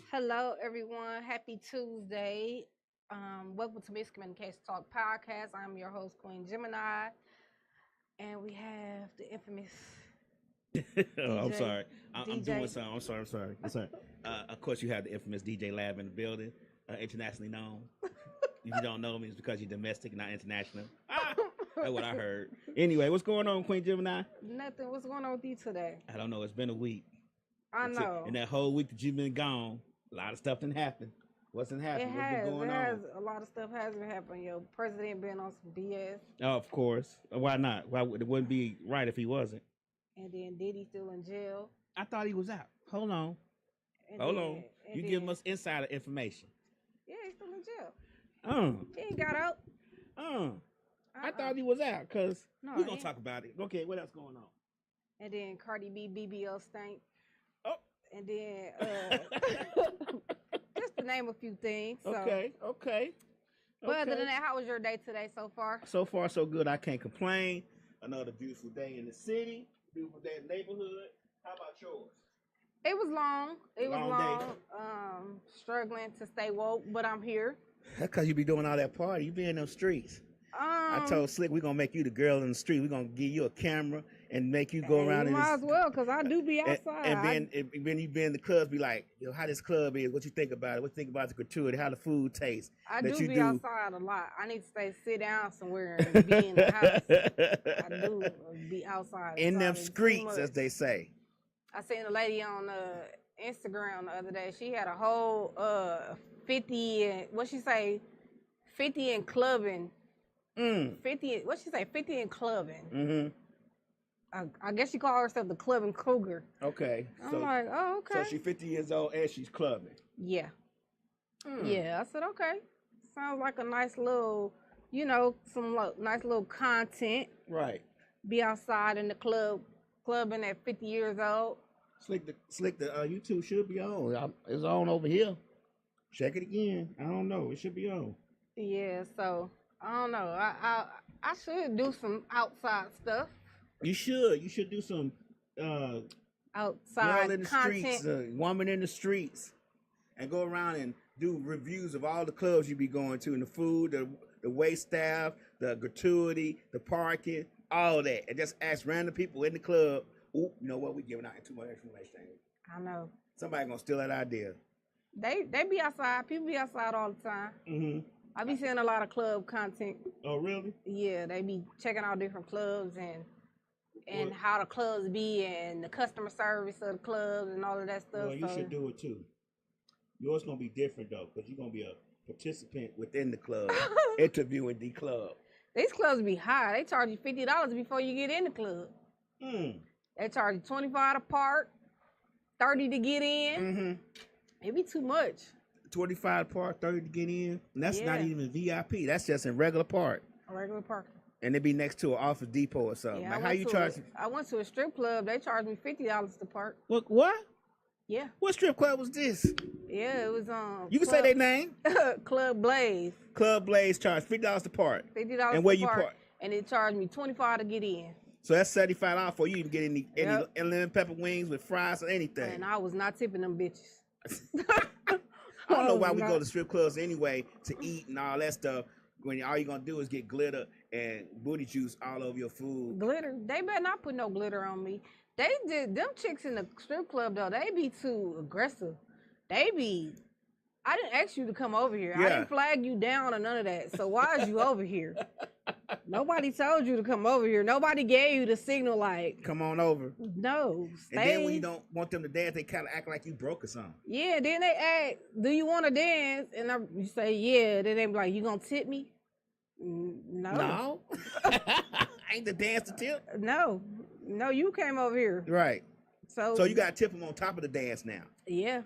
Hello, everyone. Happy Tuesday. Welcome to Miscommunication Talk Podcast. I'm your host, Queen Gemini, and we have the infamous Oh, I'm DJ. sorry. I'm doing something. I'm sorry. Of course, you have the infamous DJ Lab in the building, internationally known. If you don't know me, it's because you're domestic, not international. That's what I heard. Anyway, what's going on, Queen Gemini? Nothing. What's going on with you today? I don't know. It's been a week. I know. And that whole week that you've been gone, a lot of stuff didn't happen. What's been happening? What's been going on? A lot of stuff has been happening. Your president been on some BS. Oh, of course. Why not? Why it wouldn't be right if he wasn't? And then Diddy still in jail. I thought he was out. Hold on. You giving us insider information. Yeah, he's still in jail. Oh. He ain't got out. I thought he was out because we're going to he- talk about it. Okay, what else going on? And then Cardi B, BBL stank. Oh. And then just to name a few things. So. Okay. But other than that, how was your day today so far? So far, so good. I can't complain. Another beautiful day in the city, beautiful day in the neighborhood. How about yours? It was long. Long day. Struggling to stay woke, but I'm here. That's because you be doing all that party. You be in them streets. I told Slick we're going to make you the girl in the street. We're going to give you a camera and make you go around. You might as well, because I do be outside. And then you be in the clubs, be like, yo, how this club is, what you think about it, what you think about the gratuity, how the food tastes. I do be outside a lot. I need to sit down somewhere and be in the house. I do be outside. In them streets, as they say. I seen a lady on Instagram the other day. She had a whole 50 and, what she say, 50 and clubbing. 50, what she say, 50 and clubbing. Mm-hmm. I guess she called herself the clubbing cougar. Okay. I'm like, oh, okay. So she's 50 years old and she's clubbing. Yeah. Yeah, I said, okay. Sounds like a nice little, nice little content. Right. Be outside in the clubbing at 50 years old. Slick, the YouTube should be on. It's on over here. Check it again. I don't know. It should be on. Yeah, so I don't know. I should do some outside stuff. You should. You should do some outside girl in the content. streets, woman in the streets, and go around and do reviews of all the clubs you be going to, and the food, the wait staff, the gratuity, the parking, all that, and just ask random people in the club. Ooh, you know what? We giving out too much information. I know. Somebody gonna steal that idea. They be outside. People be outside all the time. Mm-hmm. I be seeing a lot of club content. Oh, really? Yeah, they be checking out different clubs and how the clubs be and the customer service of the clubs and all of that stuff. Well, you should do it too. Yours gonna be different though, because you're gonna be a participant within the club, interviewing the club. These clubs be high. They charge you $50 before you get in the club. They charge you $25 to park, $30 to get in. Mm-hmm. It be too much. 25 park, 30 to get in. And that's not even VIP. That's just in regular park. A regular parking. And it be next to an Office Depot or something. Yeah, like how you charge? I went to a strip club. They charged me $50 to park. What? Yeah. What strip club was this? Yeah, it was You can say their name. Club Blaze. Club Blaze charged $50 to park. $50 and where to you park? And it charged me $25 to get in. So that's $75 for you to get any lemon pepper wings with fries or anything. And I was not tipping them bitches. I don't know why we go to strip clubs anyway to eat and all that stuff when all you're gonna do is get glitter and booty juice all over your food. Glitter? They better not put no glitter on me. Them chicks in the strip club though, they be too aggressive. I didn't ask you to come over here. Yeah. I didn't flag you down or none of that. So why is you over here? Nobody told you to come over here. Nobody gave you the signal like, come on over. No, stay. And then when you don't want them to dance, they kind of act like you broke or something. Yeah, then they ask, do you want to dance? And you say, yeah. Then they be like, you gonna tip me? No. Ain't the dance the tip? No, you came over here. Right. So you got to tip them on top of the dance now. Yeah.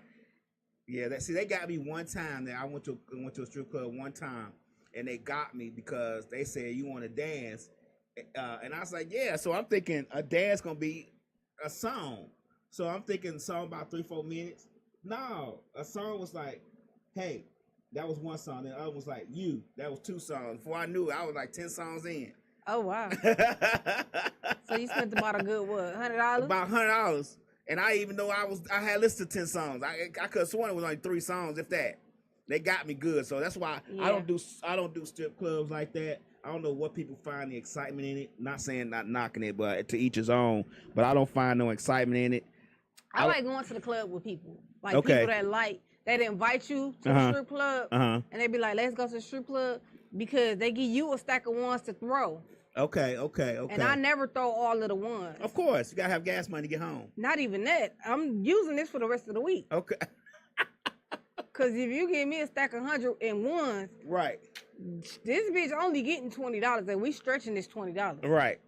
Yeah, they got me one time. That I went to a strip club one time, and they got me because they said you want to dance, and I was like, yeah. So I'm thinking a dance gonna be a song. So I'm thinking a song about 3-4 minutes. No, a song was like, hey, that was one song. And the other was like you. That was 2 songs. Before I knew it, I was like 10 songs in. Oh wow. So you spent about a good what, $100? About $100. And I even know I had listened to 10 songs. I could have sworn it was only 3 songs, if that. They got me good, so that's why I don't do strip clubs like that. I don't know what people find the excitement in it. Not saying not knocking it, but to each his own. But I don't find no excitement in it. I like going to the club with people, like people that invite you to the strip club, and they be like, "Let's go to the strip club," because they give you a stack of ones to throw. Okay. And I never throw all of the ones. Of course, you gotta have gas money to get home. Not even that. I'm using this for the rest of the week. Okay. Cause if you give me a stack of 101s, right, this bitch only getting $20, and we stretching this $20. Right.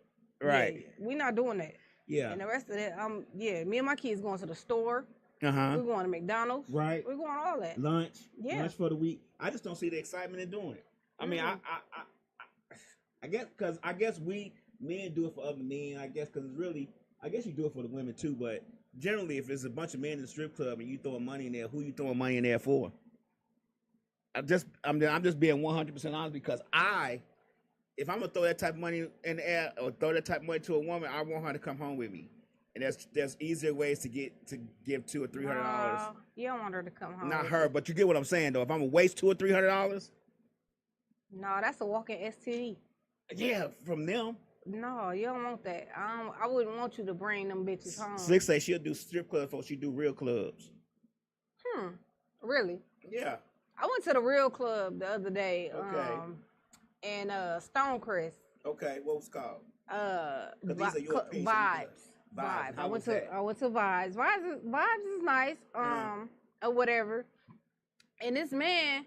Yeah, we not doing that. Yeah. And the rest of that, me and my kids going to the store. We're going to McDonald's. Right. We're going all that. Lunch for the week. I just don't see the excitement in doing it. I mean, I guess we men do it for other men. I guess because I guess you do it for the women too. But generally, if it's a bunch of men in the strip club and you throwing money in there, who you throwing money in there for? I'm just being 100% honest because if I'm gonna throw that type of money in the air or throw that type of money to a woman, I want her to come home with me. And there's easier ways to give $200 or $300. You don't want her to come home. Not her, but you get what I'm saying though. If I'm gonna waste $200 or $300, no, that's a walking STD. Yeah, from them. No, you don't want that. I wouldn't want you to bring them bitches home. Slick say she'll do strip clubs before she do real clubs. Really? Yeah. I went to the real club the other day. Okay. In Stonecrest. Okay, what was it called? Vibes. I went to Vibes. Vibes is nice. Or whatever. And this man,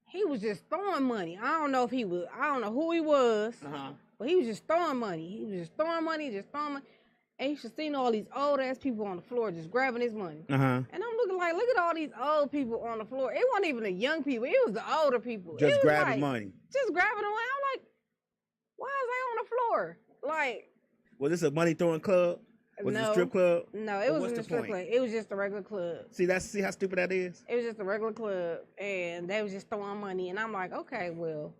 he was just throwing money. I don't know who he was. But he was just throwing money. And you should see all these old ass people on the floor just grabbing his money. And I'm looking like, look at all these old people on the floor. It wasn't even the young people. It was the older people. Just grabbing money. Just grabbing them. I'm like, why is they on the floor? Like, was this a money throwing club? Was it a strip club? No, it wasn't a strip club. It was just a regular club. See how stupid that is? It was just a regular club, and they was just throwing money. And I'm like, okay, well,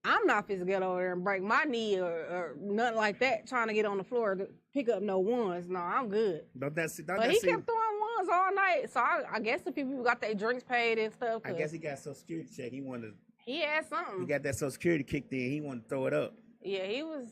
I'm not fit to get over there and break my knee or nothing like that, trying to get on the floor to pick up no ones. No, I'm good. But he kept throwing ones all night. So I guess the people got their drinks paid and stuff. I guess he got Social Security check. He had something. He got that Social Security kicked in. He wanted to throw it up. Yeah, he was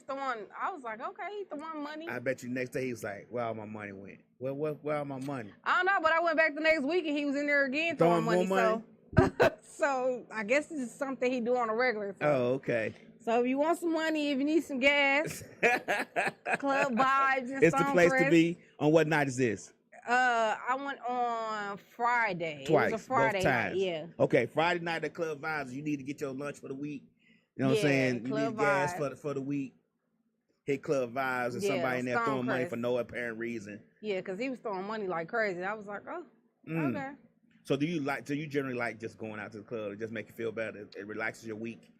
throwing. I was like, okay, he throwing money. I bet you next day he was like, where all my money went? Where all my money? I don't know, but I went back the next week and he was in there again throwing money. More money? So I guess this is something he do on a regular. So. Oh, okay. So if you want some money, if you need some gas, Club Vibes and it's the place to be. On what night is this? I went on Friday. Twice. It was a Friday both times. night, yeah. Okay, Friday night at Club Vibes, you need to get your lunch for the week. You know what I'm saying? You need gas for the week. Hit Club Vibes and somebody in there throwing money for no apparent reason. Yeah, because he was throwing money like crazy. I was like, oh, okay. So do you generally like just going out to the club to just make you feel better? It relaxes your week?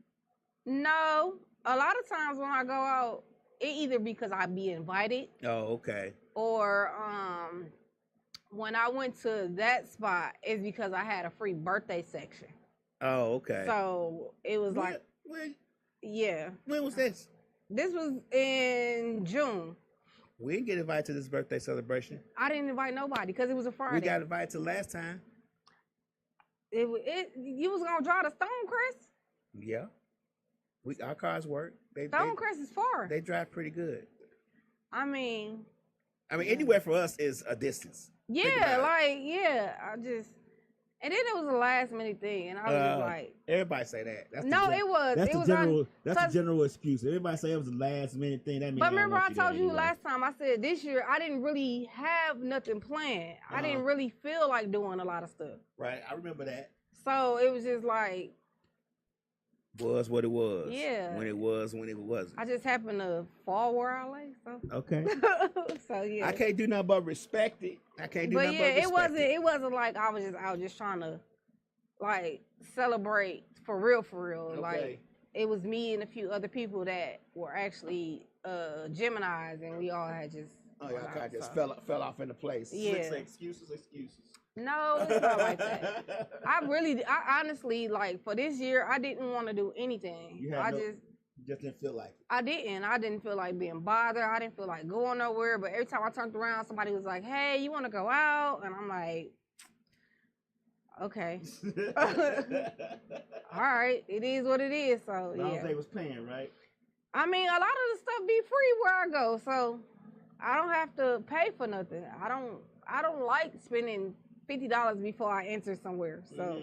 No. A lot of times when I go out, it either because I be invited. Oh, okay. Or when I went to that spot, it's because I had a free birthday section. Oh, okay. So it was yeah. When was this? This was in June. We didn't get invited to this birthday celebration. I didn't invite nobody because it was a Friday. We got invited to last time. You was gonna drive to Stonecrest? Yeah. Our cars work. Stonecrest is far. They drive pretty good. I mean, anywhere for us is a distance. Yeah, and then it was a last minute thing, and I was just like, everybody say that. That's the general excuse. Everybody say it was a last minute thing. That means. But remember, I told you last time. I said this year I didn't really have nothing planned. I didn't really feel like doing a lot of stuff. Right, I remember that. So it was just like. Was what it was. Yeah. When it wasn't. I just happened to fall where I lay. So. Okay. So yeah. I can't do nothing but respect it. It wasn't like I was just trying to like celebrate for real. Okay. Like it was me and a few other people that were actually Geminis, and we all had just. Oh yeah, I just fell off into place. Yeah. Excuses. No, it's not like that. I honestly, like, for this year, I didn't want to do anything. Just didn't feel like it. I didn't feel like being bothered. I didn't feel like going nowhere. But every time I turned around, somebody was like, "Hey, you want to go out?" And I'm like, "Okay, all right, it is what it is." So As long yeah, as they was paying, right? I mean, a lot of the stuff be free where I go, so I don't have to pay for nothing. I don't like spending $50 before I enter somewhere. So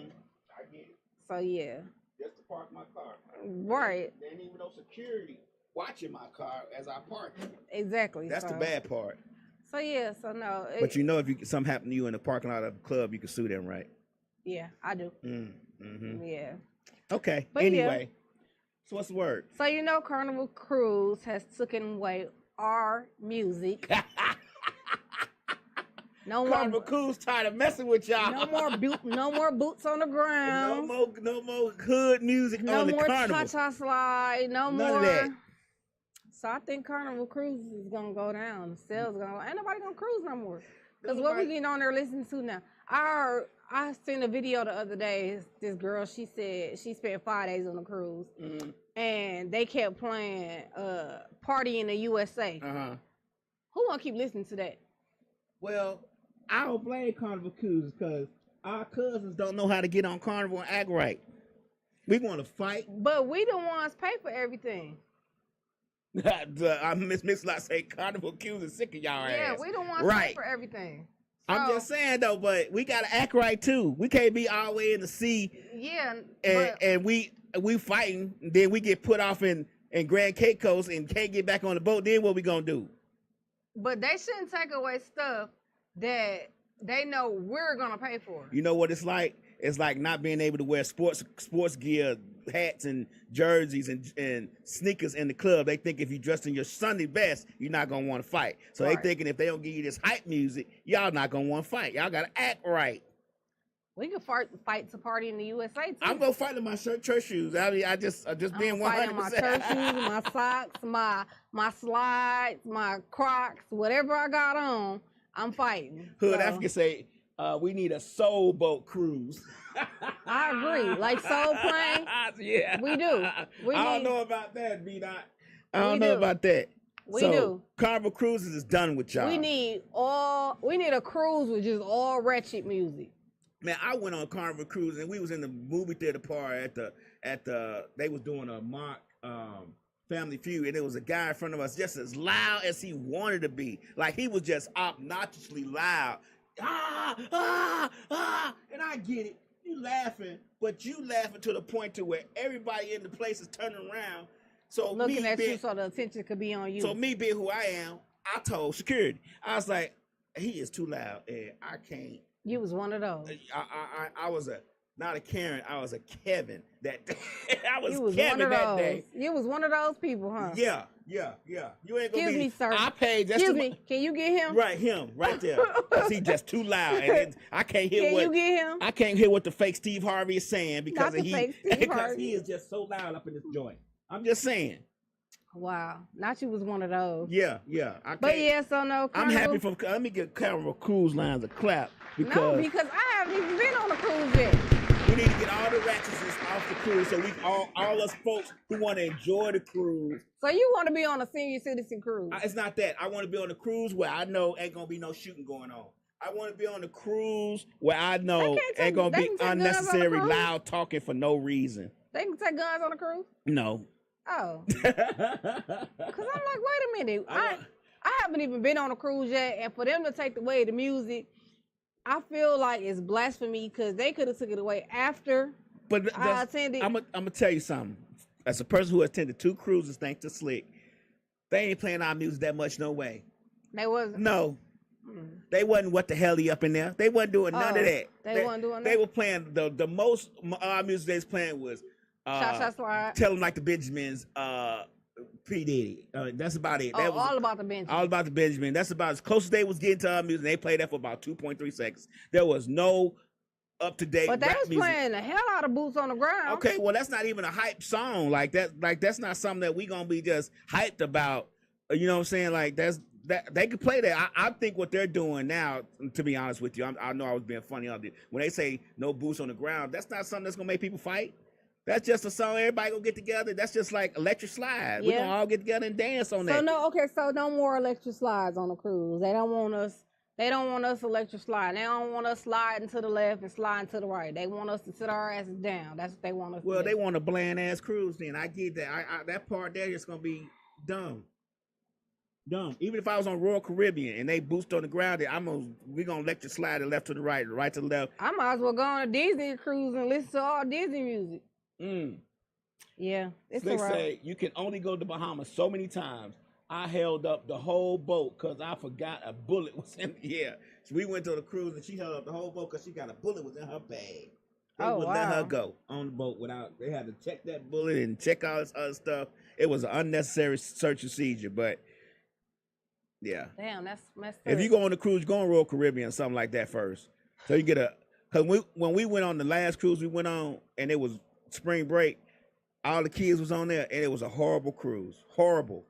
I get it. so yeah, Just to park my car. right, There ain't even no security watching my car as I park. exactly. That's the bad part. So yeah, so no. But you know, if something happened to you in the parking lot of a club, you can sue them, right? Yeah, I do. Mm-hmm. Yeah. Okay. But anyway, so what's the word? So Carnival Cruise has taken away our music. No Carnival more Cruise tired of messing with y'all. no more boots on the ground. No more hood music No on the more carnival. cha-cha slide. None of that. So I think Carnival Cruise is gonna go down. The sales gonna ain't nobody gonna cruise no more. Cause what we getting on there listening to now? I seen a video the other day. This girl, she said she spent 5 days on the cruise, and they kept playing "Party in the USA." Who wanna keep listening to that? Well, I don't blame Carnival Cruises because our cousins don't know how to get on Carnival and act right. We want to fight. But we the ones pay for everything. Miss Lot say Carnival Cruises sick of y'all ass. Yeah, we the ones pay for everything. So, I'm just saying though, but we gotta act right too. We can't be all the way in the sea. Yeah, and we fighting. Then we get put off in Grand Caicos and can't get back on the boat. Then what we gonna do? But they shouldn't take away stuff that they know we're gonna pay for. You know what it's like? It's like not being able to wear sports gear, hats and jerseys and sneakers in the club. They think if you dressed in your Sunday best, you're not gonna want to fight. So they thinking if they don't give you this hype music, y'all not gonna want to fight. Y'all gotta act right. We can fight to party in the USA too. I'm gonna fight in my church shoes. I mean, I just being 100%. My church shoes, my socks, my slides, my Crocs, whatever I got on, I'm fighting. Hood African say we need a soul boat cruise. I agree. Like soul plane. Yeah, we do. I don't know about that, B-Dot. I don't know about that. We do. Carnival Cruises is done with y'all. We need a cruise with just all ratchet music. Man, I went on Carnival Cruise and we was in the movie theater part at the they was doing a mock Family Feud, and there was a guy in front of us just as loud as he wanted to be. Like he was just obnoxiously loud. And I get it. You laughing, but you laughing to the point to where everybody in the place is turning around. So looking at you so the attention could be on you. So me being who I am, I told security. I was like, he is too loud and I can't. You was one of those. I was not a Karen. I was a Kevin that day. I was you was Kevin one of that those. day. You was one of those people, huh? Yeah. You ain't gonna Excuse me, sir. I paid. Excuse me. Can you get him? Right, him, right there. Cause he just too loud, and I can't hear Can you get him? I can't hear what the fake Steve Harvey is saying because because he is just so loud up in this joint. I'm just saying. Wow, not you was one of those. Yeah. But yeah, so no. I'm happy for. Let me get Carnival Cruise Lines a clap because I haven't even been on a cruise yet. We need to get all the ratchets off the cruise so we all us folks who want to enjoy the cruise. So you want to be on a senior citizen cruise? It's not that. I want to be on a cruise where I know ain't gonna be no shooting going on. I want to be on the cruise where I know ain't gonna be unnecessary loud talking for no reason. They can take guns on a cruise? No. Oh. Because I'm like, wait a minute. I haven't even been on a cruise yet, and for them to take away the music, I feel like it's blasphemy because they could have took it away after I attended. I'm gonna tell you something. As a person who attended 2 cruises, thanks to Slick, they ain't playing our music that much. No way. They wasn't. No. They wasn't what the hell he up in there. They wasn't doing none of that. They wasn't doing that. They were playing the most music they was playing was Shot Slide. Tell them like the Benjamins, P. Diddy. That's about it. That was all about the Benjamin. All about the Benjamin. That's about as close as they was getting to our music. They played that for about 2.3 seconds. There was no up to date. But they was playing the hell out of Boots on the Ground. Okay, well that's not even a hype song like that. Like that's not something that we gonna be just hyped about. You know what I'm saying? Like that they could play that. I think what they're doing now, to be honest with you, I know I was being funny on it. When they say no boots on the ground, that's not something that's gonna make people fight. That's just a song everybody gonna get together. That's just like Electric Slide. We're gonna all get together and dance on that. So no more electric slides on the cruise. They don't want us electric slide. They don't want us sliding to the left and sliding to the right. They want us to sit our asses down. That's what they want us to do. Well, they want a bland ass cruise then. I get that. I that part there is gonna be dumb. Dumb. Even if I was on Royal Caribbean and they boost on the ground, we're gonna electric slide the left to the right to the left. I might as well go on a Disney cruise and listen to all Disney music. Yeah, it's They say you can only go to Bahamas so many times. I held up the whole boat because I forgot a bullet was in the air. So we went to the cruise and she held up the whole boat because she got a bullet was in her bag. They wouldn't let her go on the boat without. They had to check that bullet and check all this other stuff. It was an unnecessary search procedure, but yeah. Damn, that's messed up. If you go on the cruise, go on Royal Caribbean or something like that first. So you get because when we went on the last cruise we went on and it was spring break, all the kids was on there and it was a horrible cruise. Horrible.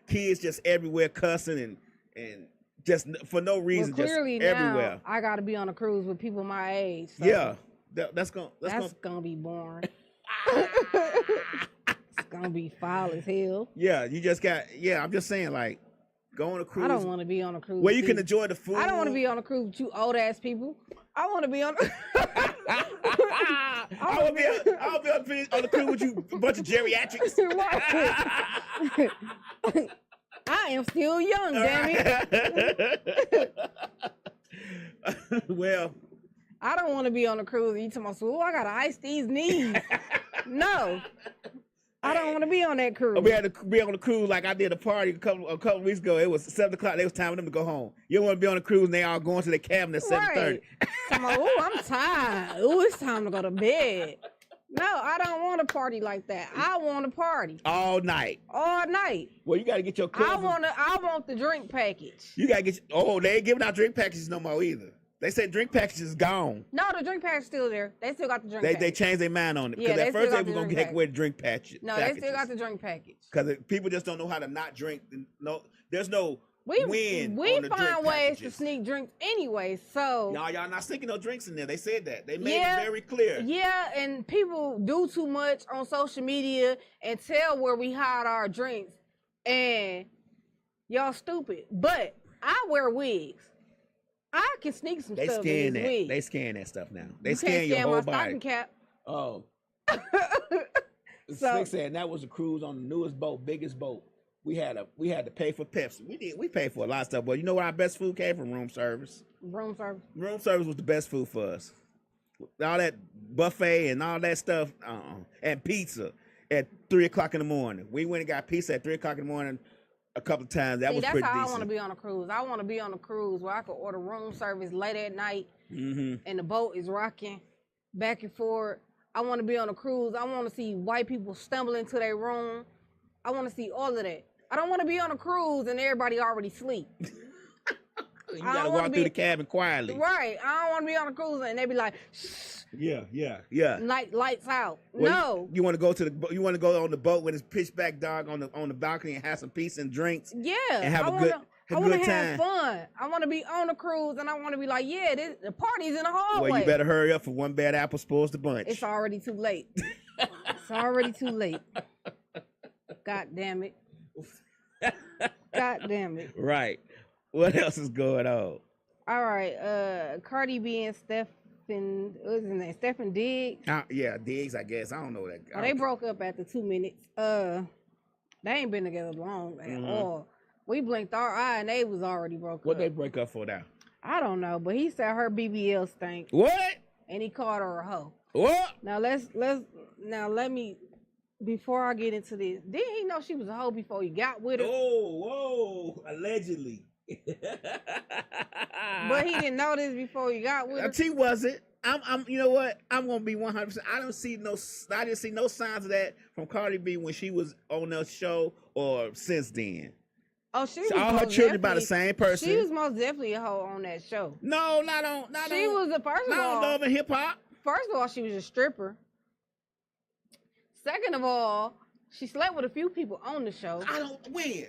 Kids just everywhere cussing and just for no reason, well, clearly just everywhere. Now, I got to be on a cruise with people my age. So yeah, that's gonna be boring. It's gonna be foul as hell. Yeah, you just got. Yeah, I'm just saying, like, go on a cruise. I don't want to be on a cruise. Where you can enjoy the food. I don't want to be on a cruise with you old ass people. I want to be on. I'll be on the cruise with you, a bunch of geriatrics. I am still young, damn it. Well, I don't want to be on a cruise and you tell myself, I gotta ice these knees. No. I don't want to be on that cruise. We had to be on the cruise like I did a party a couple weeks ago. It was 7 o'clock. It was time for them to go home. You don't want to be on a cruise and they all going to their cabin at 7:30. I'm tired. It's time to go to bed. No, I don't want to party like that. I want to party all night. Well, you got to get your cousins. I want the drink package. You got to get. They ain't giving out drink packages no more either. They said drink package is gone. No, the drink package is still there. They still got the drink package. They changed their mind on it. Because at first they were going to get away with drink package. No, they still got the drink package. Because people just don't know how to not drink. No, there's no win on the drink We find ways to sneak drinks anyway, so. No, y'all not sneaking no drinks in there. They said that. They made it very clear. Yeah, and people do too much on social media and tell where we hide our drinks. And y'all stupid. But I wear wigs. I can sneak some stuff in these wigs. They scan that stuff now. They scan your whole body. Stocking cap. Oh. Slick said that was a cruise on the newest boat, biggest boat. We had to pay for Pepsi. We paid for a lot of stuff, but you know where our best food came from? Room service. Room service was the best food for us. All that buffet and all that stuff, and pizza at 3 o'clock in the morning. We went and got pizza at 3 o'clock in the morning a couple of times. That was pretty decent. That's how I want to be on a cruise. I want to be on a cruise where I could order room service late at night, and the boat is rocking back and forth. I want to be on a cruise. I want to see white people stumble into their room. I want to see all of that. I don't want to be on a cruise and everybody already sleep. You gotta walk through the cabin quietly. Right. I don't want to be on a cruise and they be like, shh. Yeah. Lights out. Well, no. You want to go to on the boat when it's pitch black dark on the balcony and have some pizza and drinks. Yeah. And have a good time. Have fun. I want to be on a cruise and I want to be like, the party's in the hallway. Well, you better hurry up for one bad apple spoils the bunch. It's already too late. God damn it. God damn it. Right. What else is going on? All right. Cardi B and Stephen, what's his name? Stephen Diggs? Yeah, Diggs, I guess. I don't know that. They broke up after 2 minutes. They ain't been together long at all. We blinked our eye and they was already broke up. What they break up for now? I don't know, but he said her BBL stank. What? And he called her a hoe. What? Now let me. Before I get into this, didn't he know she was a hoe before he got with her? Whoa, allegedly. But he didn't know this before he got with her. She wasn't. I'm. You know what? I'm gonna be 100%. I didn't see no signs of that from Cardi B when she was on the show or since then. Oh, she was all her children by the same person. She was most definitely a hoe on that show. No, not on. She was the first of all. Not on Love and Hip Hop. First of all, she was a stripper. Second of all, she slept with a few people on the show. I don't. When?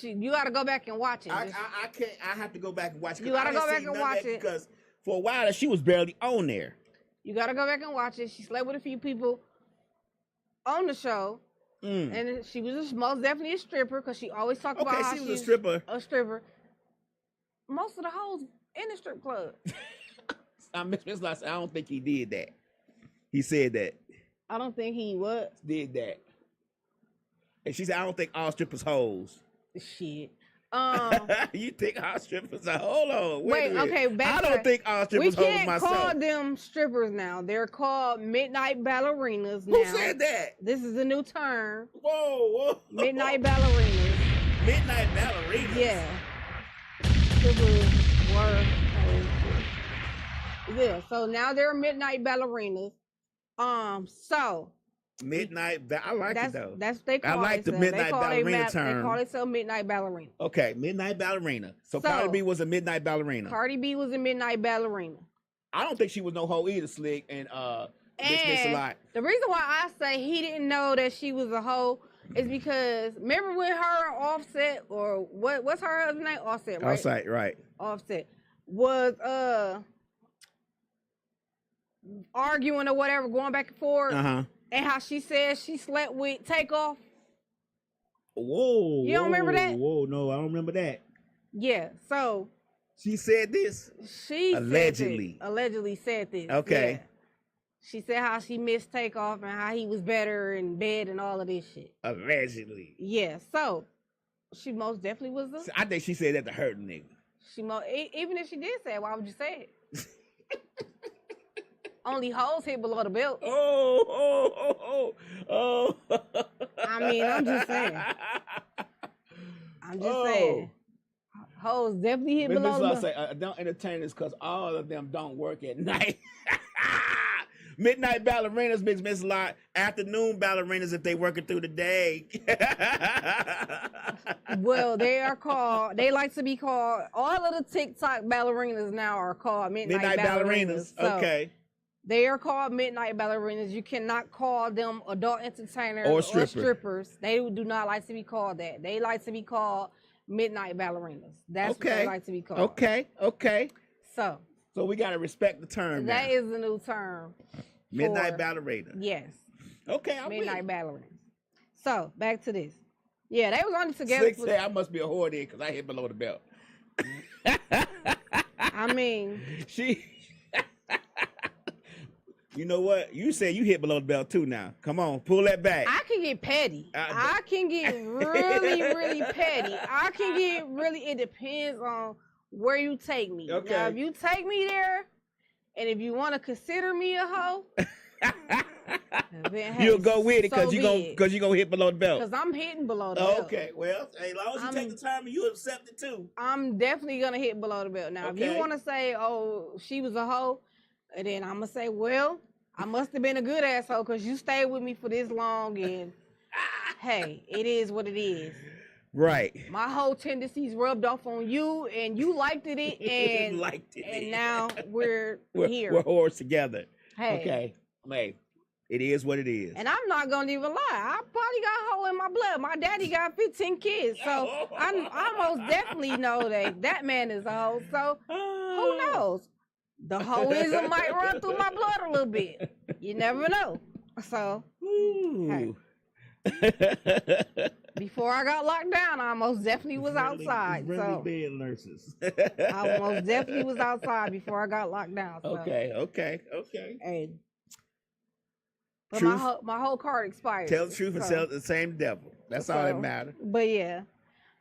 You got to go back and watch it. I can't. I have to go back and watch it. You got to go back and watch it because for a while she was barely on there. You gotta go back and watch it. She slept with a few people on the show. And she was most definitely a stripper because she always talked about how she was a stripper. A stripper. Most of the hoes in the strip club. Miss Lott said, I don't think he did that. He said that. I don't think he what? Did that. And she said, I don't think all strippers hoes. Shit. You think all strippers are? Hold on. Wait, okay, back I don't think all strippers hoes myself. We can't call them strippers now. They're called midnight ballerinas now. Who said that? This is a new term. Whoa. Midnight ballerinas. Midnight ballerinas? Yeah. Strippers were. Yeah, so now they're midnight ballerinas. So. Midnight, I like it though. That's what they call it. I like the midnight ballerina term. They call it so midnight ballerina. Okay, midnight ballerina. So Cardi B was a midnight ballerina. Cardi B was a midnight ballerina. I don't think she was no hoe either, Slick, and Miss a lot. The reason why I say he didn't know that she was a hoe is because remember when her and Offset, or what's her husband's name? Offset, right? Offset, right. Offset was arguing or whatever, going back and forth. And how she said she slept with Takeoff. Whoa. You don't remember that? Whoa, no, I don't remember that. Yeah, so. She said this? She allegedly. Allegedly said this. Okay. Yeah. She said how she missed Takeoff and how he was better in bed and all of this shit. Allegedly. Yeah, so. She most definitely was I think she said that to hurt a nigga. Even if she did say it, why would you say it? Only hoes hit below the belt. Oh. I mean, I'm just saying. Saying. Hoes definitely hit below the belt. Say, don't entertain us because all of them don't work at night. Midnight ballerinas makes Miss Lott. Afternoon ballerinas if they working through the day. Well, they like to be called, all of the TikTok ballerinas now are called midnight ballerinas. So okay. They are called midnight ballerinas. You cannot call them adult entertainers or strippers. They do not like to be called that. They like to be called midnight ballerinas. That's what they like to be called. Okay. So we got to respect the term. That is the new term. Midnight ballerina. Yes. Okay, I'm midnight ballerinas. So back to this. Yeah, they was only together. Slick say I must be a whore then because I hit below the belt. I mean, You know what? You said you hit below the belt too now. Come on, pull that back. I can get petty. I can get really, really petty. I can get really, it depends on where you take me. Okay. Now, if you take me there, and if you want to consider me a hoe, then, hey, you'll go with it because so you're gonna hit below the belt. Because I'm hitting below the belt. Okay, well, as long as you take the time and you accept it too. I'm definitely gonna hit below the belt. Now, if you want to say, oh, she was a hoe, and then I'm gonna say, well, I must have been a good asshole because you stayed with me for this long, and hey, it is what it is. Right. My whole tendencies rubbed off on you, and you liked it, and and now we're here. We're whores together. Hey. Okay. Hey, it is what it is. And I'm not gonna even lie. I probably got a hoe in my blood. My daddy got 15 kids, so I most definitely know that man is a hoe. So who knows? The hoism might run through my blood a little bit. You never know. So, hey. Before I got locked down, I most definitely was outside. So bed nurses. I most definitely was outside before I got locked down. So. Okay. Hey. But truth. my whole card expired. Tell the truth and tell the same devil. That's all that matters. But yeah.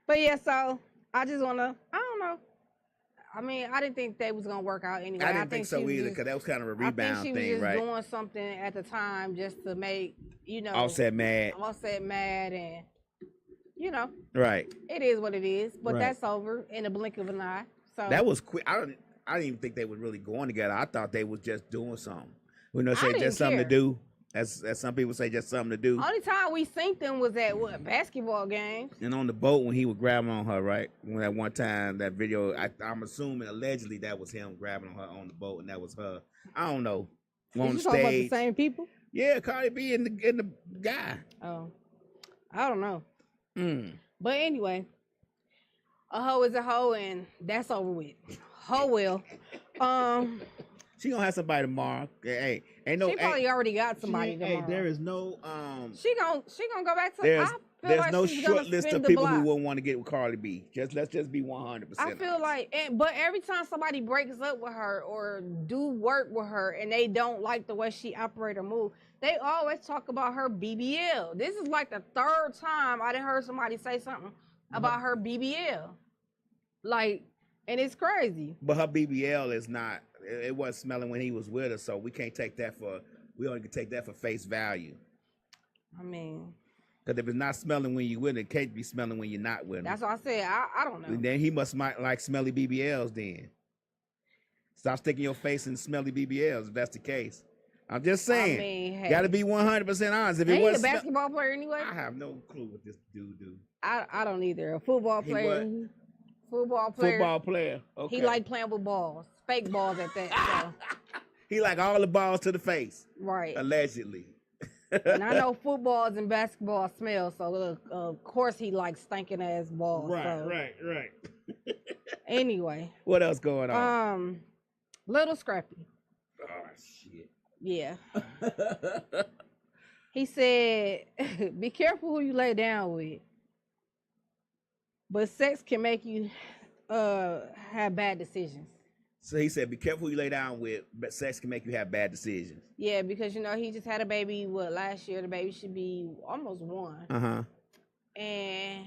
So I just wanna, I don't know. I mean, I didn't think they was gonna work out anyway. I didn't think so either, because that was kind of a rebound thing, right? I think she was just doing something at the time just to make, Offset mad, and right. It is what it is, but that's over in a blink of an eye. So that was quick. I didn't even think they were really going together. I thought they was just doing something. Say just something to do. As some people say, just something to do. Only time we synced them was at basketball games. And on the boat when he was grabbing on her, right? When that one time, that video, I'm assuming allegedly that was him grabbing on her on the boat, and that was her. I don't know. On stage. About the same people? Yeah, Cardi B and the guy. Oh, I don't know. But anyway, a hoe is a hoe, and that's over with. Hoe will. She gonna have somebody tomorrow. Hey, ain't no. She probably already got She somebody ain't- tomorrow. Hey, there is no. She gonna go back to. There's I feel there's like no she's short gonna list spin of the people who block. wouldn't want to get with Cardi B. Let's just be 100%. I feel like, but every time somebody breaks up with her or do work with her and they don't like the way she operate or move, they always talk about her BBL. This is like the third time I done heard somebody say something about her BBL. Like, and it's crazy. But her BBL is not. It wasn't smelling when he was with her, so we can't take that for. We only can take that for face value. I mean, Because if it's not smelling when you with it, it can't be smelling when you're not with him. that's what I said. I don't know. And then he must like smelly BBLs then. Stop sticking your face in smelly BBLs if that's the case. I'm just saying. I mean, hey. Got to be 100% honest. If it Ain't he a was basketball player anyway? I have no clue what this dude do. I don't either. A football player. Football player. Football player. Okay. He like playing with balls. Fake balls at that. So. He like all the balls to the face. Right. Allegedly. And I know footballs and basketball smell, so of course he likes stinking ass balls. Right. Anyway. What else going on? Little Scrappy. Oh shit. Yeah. He said, "Be careful who you lay down with, but sex can make you have bad decisions." So he said, "Be careful who you lay down with, but sex can make you have bad decisions." Yeah, because he just had a baby. Last year? The baby should be almost 1. And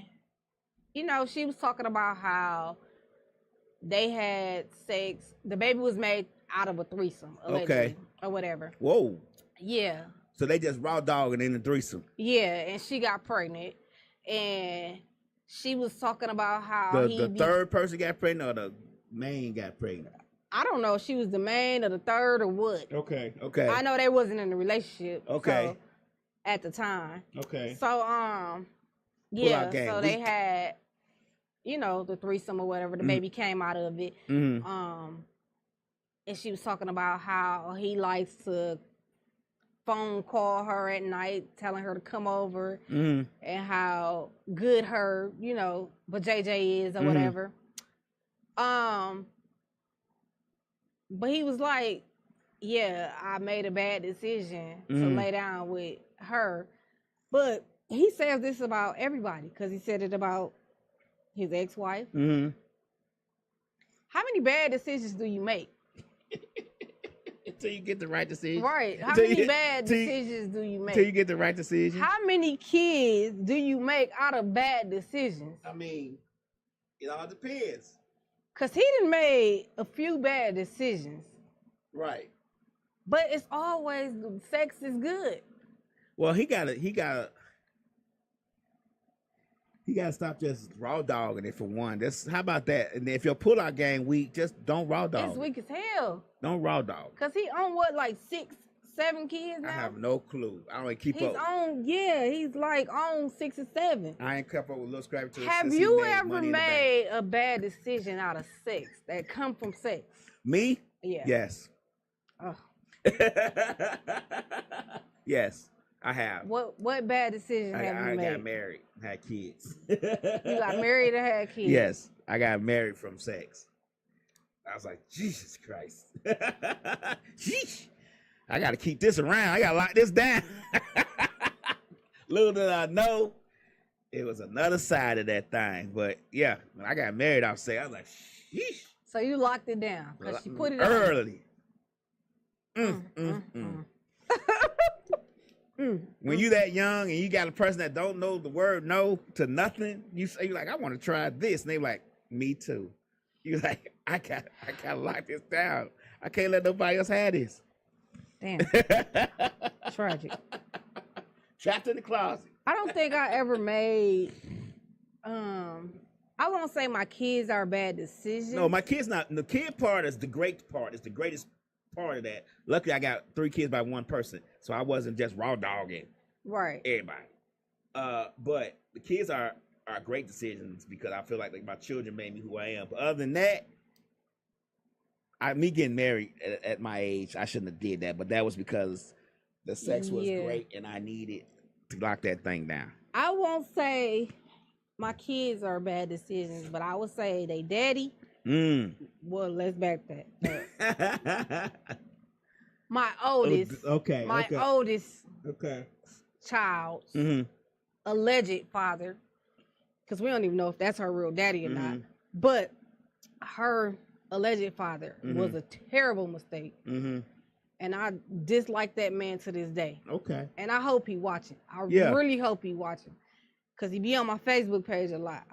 she was talking about how they had sex. The baby was made out of a threesome, allegedly, or whatever. Whoa. Yeah. So they just raw dogging in the threesome. Yeah, and she got pregnant, and she was talking about how the third person got pregnant or the main got pregnant. I don't know if she was the main or the third or what. Okay. I know they wasn't in a relationship. Okay. So, at the time. Okay. So yeah. So they had, the threesome or whatever. The baby came out of it. Mm-hmm. And she was talking about how he likes to phone call her at night, telling her to come over, and how good her, but JJ is or whatever. But he was like, yeah, I made a bad decision to lay down with her. But he says this about everybody because he said it about his ex-wife. Mm-hmm. How many bad decisions do you make? Until you get the right decision. Right. How many bad decisions do you make? Until you get the right decision. How many kids do you make out of bad decisions? I mean, it all depends. Because he done made a few bad decisions. Right. But it's always, sex is good. Well, he gotta stop just raw dogging it for one. How about that? And if your pull-out game weak, just don't raw dog. It's weak as hell. Don't raw dog. Because he on what, like 6, 7 kids now? I have no clue. I don't keep up. He's like on 6 or 7. I ain't kept up with Lil Scrappy. Have you ever made a bad decision out of sex that come from sex? Me? Yeah. Yes. Oh. Yes, I have. What bad decision have you made? I got married, had kids. You got married and had kids? Yes, I got married from sex. I was like, Jesus Christ. Sheesh. I got to keep this around. I got to lock this down. Little did I know, it was another side of that thing. But yeah, when I got married, I was like, sheesh. So you locked it down because she put it early. When you that young and you got a person that don't know the word no to nothing, you're like, I want to try this. And they like, me too. You're like, I gotta lock this down. I can't let nobody else have this. Damn. Tragic. Trapped in the closet. I don't think I ever made I won't say my kids are bad decisions. No, my kids not. The kid part is the great part. It's the greatest part of that. Luckily, I got 3 kids by 1 person, so I wasn't just raw dogging everybody. But the kids are great decisions because I feel like my children made me who I am. But other than that, me getting married at my age, I shouldn't have did that. But that was because the sex was great and I needed to lock that thing down. I won't say my kids are bad decisions, but I would say they daddy. Well, let's back that. my oldest. Okay. My okay. oldest Okay. child's Mm-hmm. alleged father, because we don't even know if that's her real daddy or not. But her alleged father was a terrible mistake. And I dislike that man to this day. Okay. And I hope he watching. I really hope he watching. Because he be on my Facebook page a lot.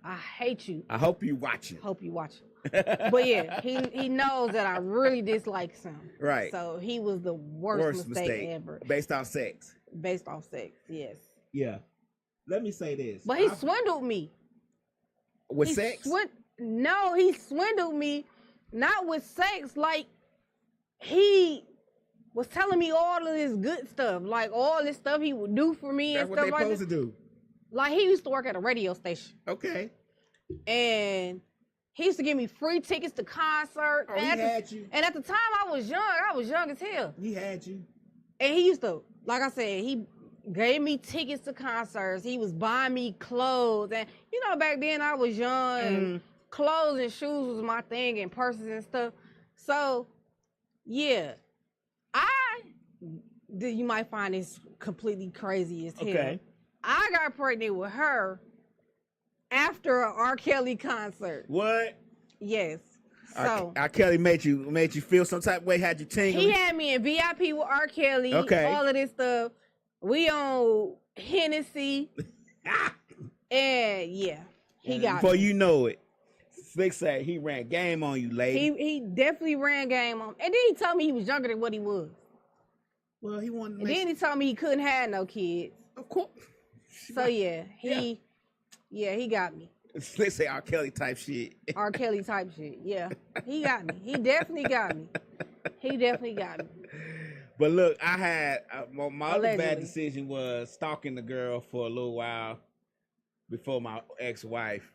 I hate you. I hope you watching. Hope you watching. But yeah, he knows that I really dislike him. Right. So he was the worst mistake ever. Based off sex. Based off sex, yes. Yeah. Let me say this. But he swindled me. With sex? No, he swindled me. Not with sex. Like, he was telling me all of this good stuff. Like, all this stuff he would do for me and stuff like that. That's what they supposed to do. Like, he used to work at a radio station. Okay. And he used to give me free tickets to concerts. Oh, he had you. And at the time I was young as hell. He had you. And he used to, like I said, he gave me tickets to concerts. He was buying me clothes. And, you know, back then I was young. And clothes and shoes was my thing and purses and stuff. So, yeah. You might find this completely crazy as hell. Okay. I got pregnant with her after an R. Kelly concert. What? Yes. So R. Kelly made you feel some type of way, had you tingling? He had me in VIP with R. Kelly. Okay. All of this stuff. We on Hennessy. And yeah, he got before me. you know it, Slick said he ran game on you, lady. He definitely ran game on. And then he told me he was younger than what he was. Well, he wanted to And then he told me he couldn't have no kids. Of course. So yeah, he got me. Let's say R. Kelly type shit. R. Kelly type shit. Yeah, he got me. He definitely got me. He definitely got me. But look, I had my other Allegedly. bad decision was stalking the girl for a little while before my ex-wife.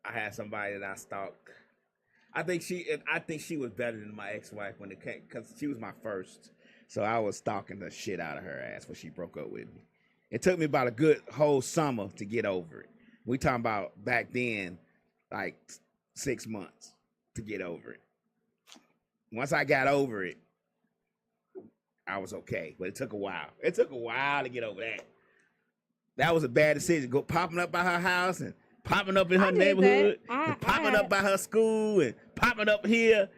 I had somebody that I stalked. I think she was better than my ex-wife when it came, because she was my first. So I was stalking the shit out of her ass when she broke up with me. It took me about a good whole summer to get over it. We talking about back then, like 6 months to get over it. Once I got over it, I was okay, but it took a while. It took a while to get over that. That was a bad decision. Go popping up by her house and popping up in her neighborhood, and popping up by her school and popping up here.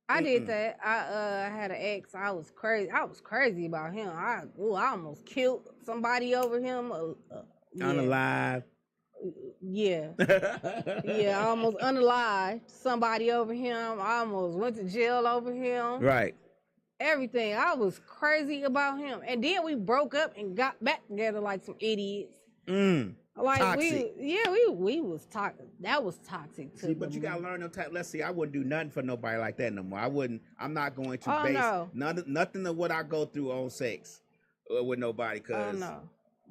I did that. I had an ex. I was crazy. I was crazy about him. I almost killed somebody over him. Yeah. Unalive. Yeah. Yeah, I almost unalived somebody over him. I almost went to jail over him. Right. Everything. I was crazy about him. And then we broke up and got back together like some idiots. Like toxic. we was toxic. That was toxic too. See, but you gotta learn no type. Let's see, I wouldn't do nothing for nobody like that no more. I'm not going to base nothing of what I go through on sex with nobody, cause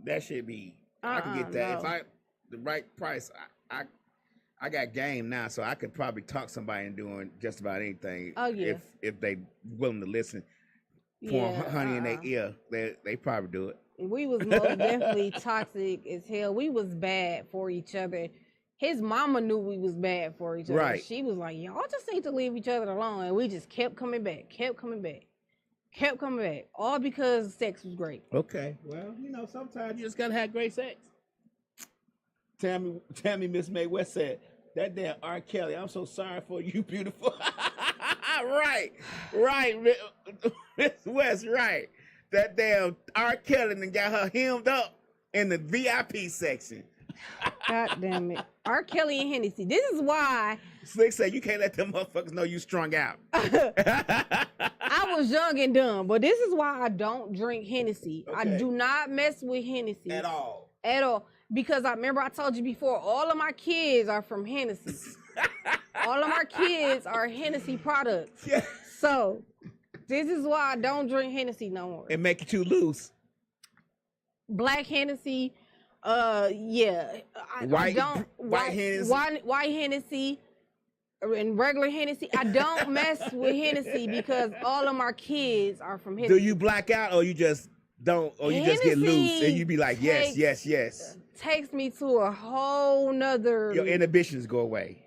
that should be. I can get that if the right price. I got game now, so I could probably talk somebody into doing just about anything. Oh yeah. If they willing to listen, pour honey in their ear, they probably do it. We was most definitely toxic as hell. We was bad for each other. His mama knew we was bad for each other. Right. She was like, y'all just need to leave each other alone. And we just kept coming back. All because sex was great. Okay. Well, sometimes you just gotta have great sex. Tammy Miss May West said, that damn R. Kelly, I'm so sorry for you, beautiful. Right, Miss West, right. That damn R. Kelly and got her hemmed up in the VIP section. God damn it. R. Kelly and Hennessy. This is why. Slick said you can't let them motherfuckers know you strung out. I was young and dumb, but this is why I don't drink Hennessy. Okay. I do not mess with Hennessy. At all. Because I remember I told you before, all of my kids are from Hennessy. All of our kids are Hennessy products. Yeah. So this is why I don't drink Hennessy no more. It make you too loose. Black Hennessy, yeah. White Hennessy. White Hennessy and regular Hennessy. I don't mess with Hennessy because all of my kids are from Hennessy. Do you black out or you just don't, or you just get loose and you be like, yes. Takes me to a whole nother. Your inhibitions go away.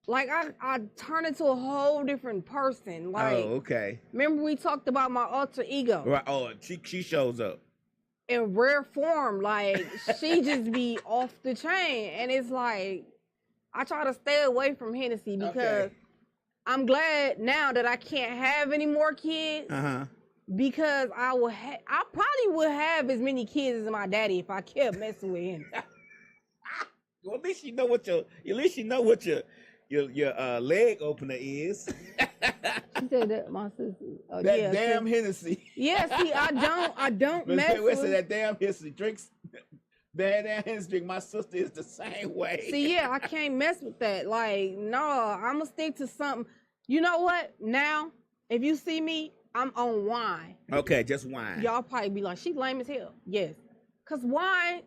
Like I turn into a whole different person. Like, okay. remember we talked about my alter ego? Right. Oh, she shows up in rare form. Like she just be off the chain, and it's like I try to stay away from Hennessy because I'm glad now that I can't have any more kids. Because I probably would have as many kids as my daddy if I kept messing with him. Well, at least you know what your leg opener is. She said that my sister. Oh, that yeah, damn Hennessy. Yeah, see, I don't mess with that damn Hennessy drinks. That damn Hennessy drink. My sister is the same way. See, yeah, I can't mess with that. Like, no, I'm gonna stick to something. You know what? Now, if you see me, I'm on wine. Okay, just wine. Y'all probably be like, she lame as hell. Yes, cause wine,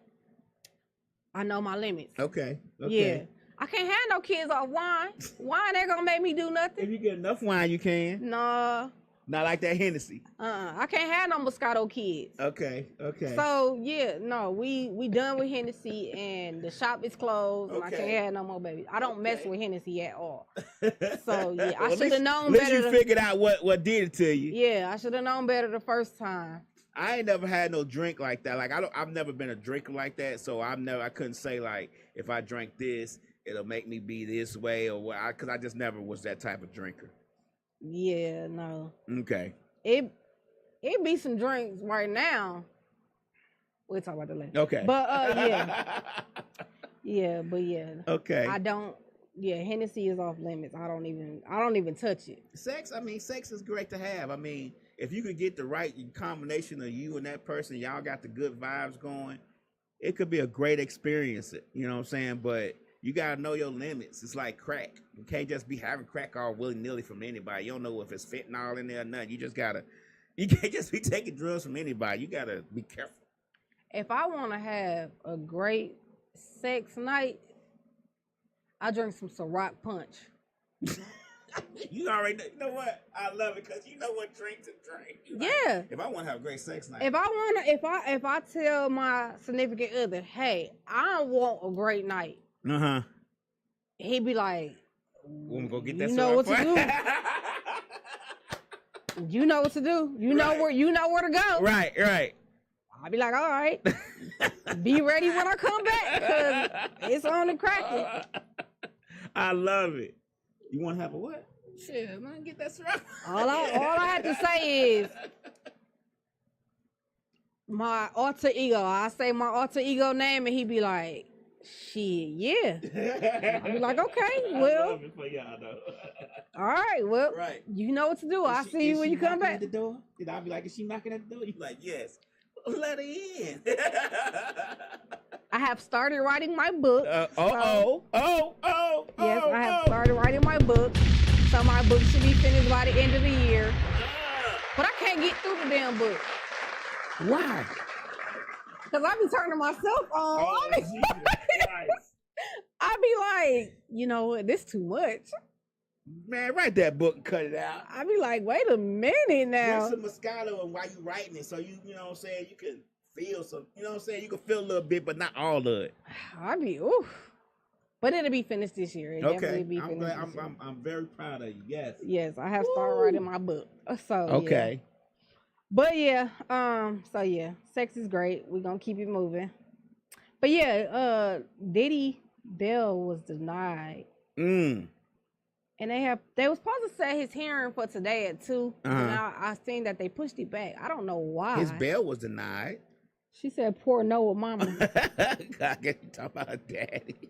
I know my limits. Okay. Yeah. I can't have no kids off wine. Wine ain't gonna make me do nothing. If you get enough wine, you can. Nah. Not like that Hennessy. I can't have no Moscato kids. Okay. So yeah, no, we done with Hennessy and the shop is closed and I can't have no more babies. I don't mess with Hennessy at all. So yeah, I should have known better. At least you figured out what did it to you. Yeah, I should have known better the first time. I ain't never had no drink like that. Like I've never been a drinker like that. So I couldn't say like if I drank this, it'll make me be this way or what. Because I just never was that type of drinker. Yeah, no. Okay. It be some drinks right now. We'll talk about that later. Okay. But yeah. Yeah, but yeah. Okay. I don't. Yeah, Hennessy is off limits. I don't even touch it. Sex is great to have. I mean, if you could get the right combination of you and that person, y'all got the good vibes going, it could be a great experience. You know what I'm saying? But you gotta know your limits. It's like crack. You can't just be having crack all willy-nilly from anybody. You don't know if it's fentanyl in there or nothing. You can't just be taking drugs from anybody. You gotta be careful. If I want to have a great sex night, I drink some Ciroc Punch. You already know. You know what? I love it because you know what drink to drink. Yeah. If I want to have a great sex night. If I tell my significant other, hey, I want a great night. He'd be like, "We'll go get that." You know what to do. You know what to do. You know where to go. Right. I'll be like, all right, be ready when I come back because it's on the cracking. I love it. You want to have a what? Shit, man, get that strap. All I have to say is my alter ego. I say my alter ego name, and he be like, "Shit, yeah." I'll be like, "Okay, well." I love it for y'all, though. All right, well, you know what to do. I'll see you when you come back. At the door? And I'll be like, "Is she knocking at the door?" You like, "Yes." Let her in. I have started writing my book. Yes, I have started writing my book. So my book should be finished by the end of the year. But I can't get through the damn book. Why? Because I be turning myself on. I be like, you know what, this too much. Man, write that book and cut it out. I be like, wait a minute now. Drink some Moscato and while you writing it, so you know what I'm saying, you can feel some, you know what I'm saying, you can feel a little bit, but not all of it. I be, oof. But it'll be finished this year. It'll okay, be finished this year. I'm very proud of you. Yes. Yes, I have started writing my book. So okay. Yeah. But yeah, so yeah, sex is great. We're gonna keep it moving. But yeah, Diddy bail was denied. And they were supposed to set his hearing for today at 2. And I seen that they pushed it back. I don't know why. His bail was denied. She said, poor Noah mama. I guess you talking about her daddy.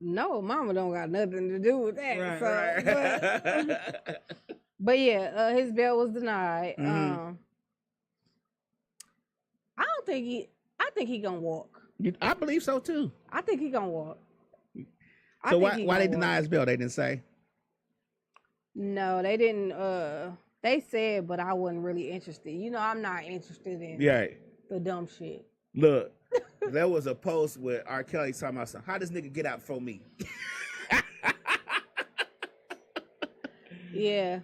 No, mama don't got nothing to do with that. Right. But yeah, his bail was denied. I think he gonna walk. I believe so too. I think he gonna walk. So why they deny his bail? They didn't say? No, they didn't. They said, but I wasn't really interested. You know, I'm not interested in the dumb shit. Look, there was a post with R. Kelly talking about something. How does nigga get out for me? Yeah.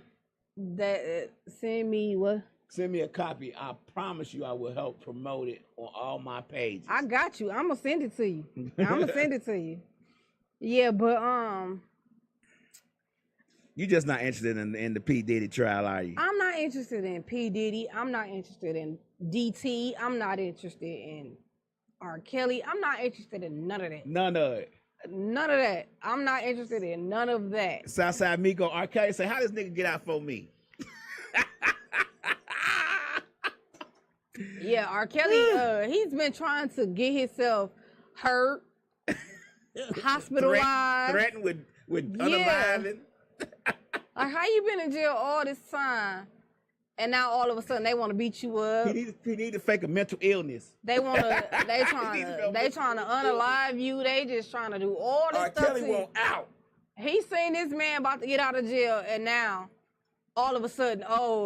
Send me what? Send me a copy. I promise you I will help promote it on all my pages. I got you. I'm going to send it to you. I'm going to send it to you. Yeah, but You just not interested in the P Diddy trial, are you? I'm not interested in P Diddy. I'm not interested in DT. I'm not interested in R. Kelly. I'm not interested in none of that. None of it. None of that. I'm not interested in none of that. Southside Miko, R. Kelly say, how this nigga get out for me? Yeah, R. Kelly, he's been trying to get himself hurt, hospitalized. Threatened with unaliving. Like, how you been in jail all this time, and now all of a sudden they want to beat you up? He need to fake a mental illness. They trying to unalive you. They just trying to do all this stuff. Kelly won't out. He seen this man about to get out of jail, and now all of a sudden,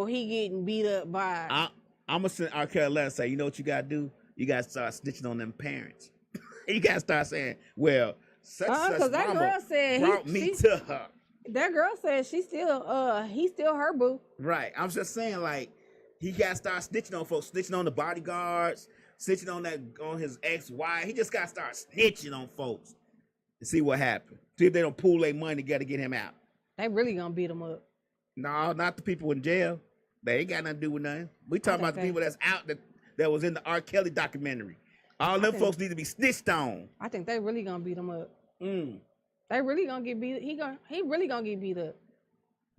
he getting beat up by. I'm gonna send R. Kelly a letter and say, you know what you gotta do? You gotta start snitching on them parents. You gotta start saying, well, such that mama girl said brought me to her. That girl said he's still her boo. Right. I'm just saying, like, he gotta start snitching on folks, snitching on the bodyguards, snitching on his ex-wife. He just gotta start snitching on folks and see what happens. See if they don't pool their money together to get him out. They really gonna beat him up. No, not the people in jail. They ain't got nothing to do with nothing. We talking about the people that's out that was in the R. Kelly documentary. All them folks need to be snitched on. I think they really gonna beat him up. They really gonna get beat. He really gonna get beat up.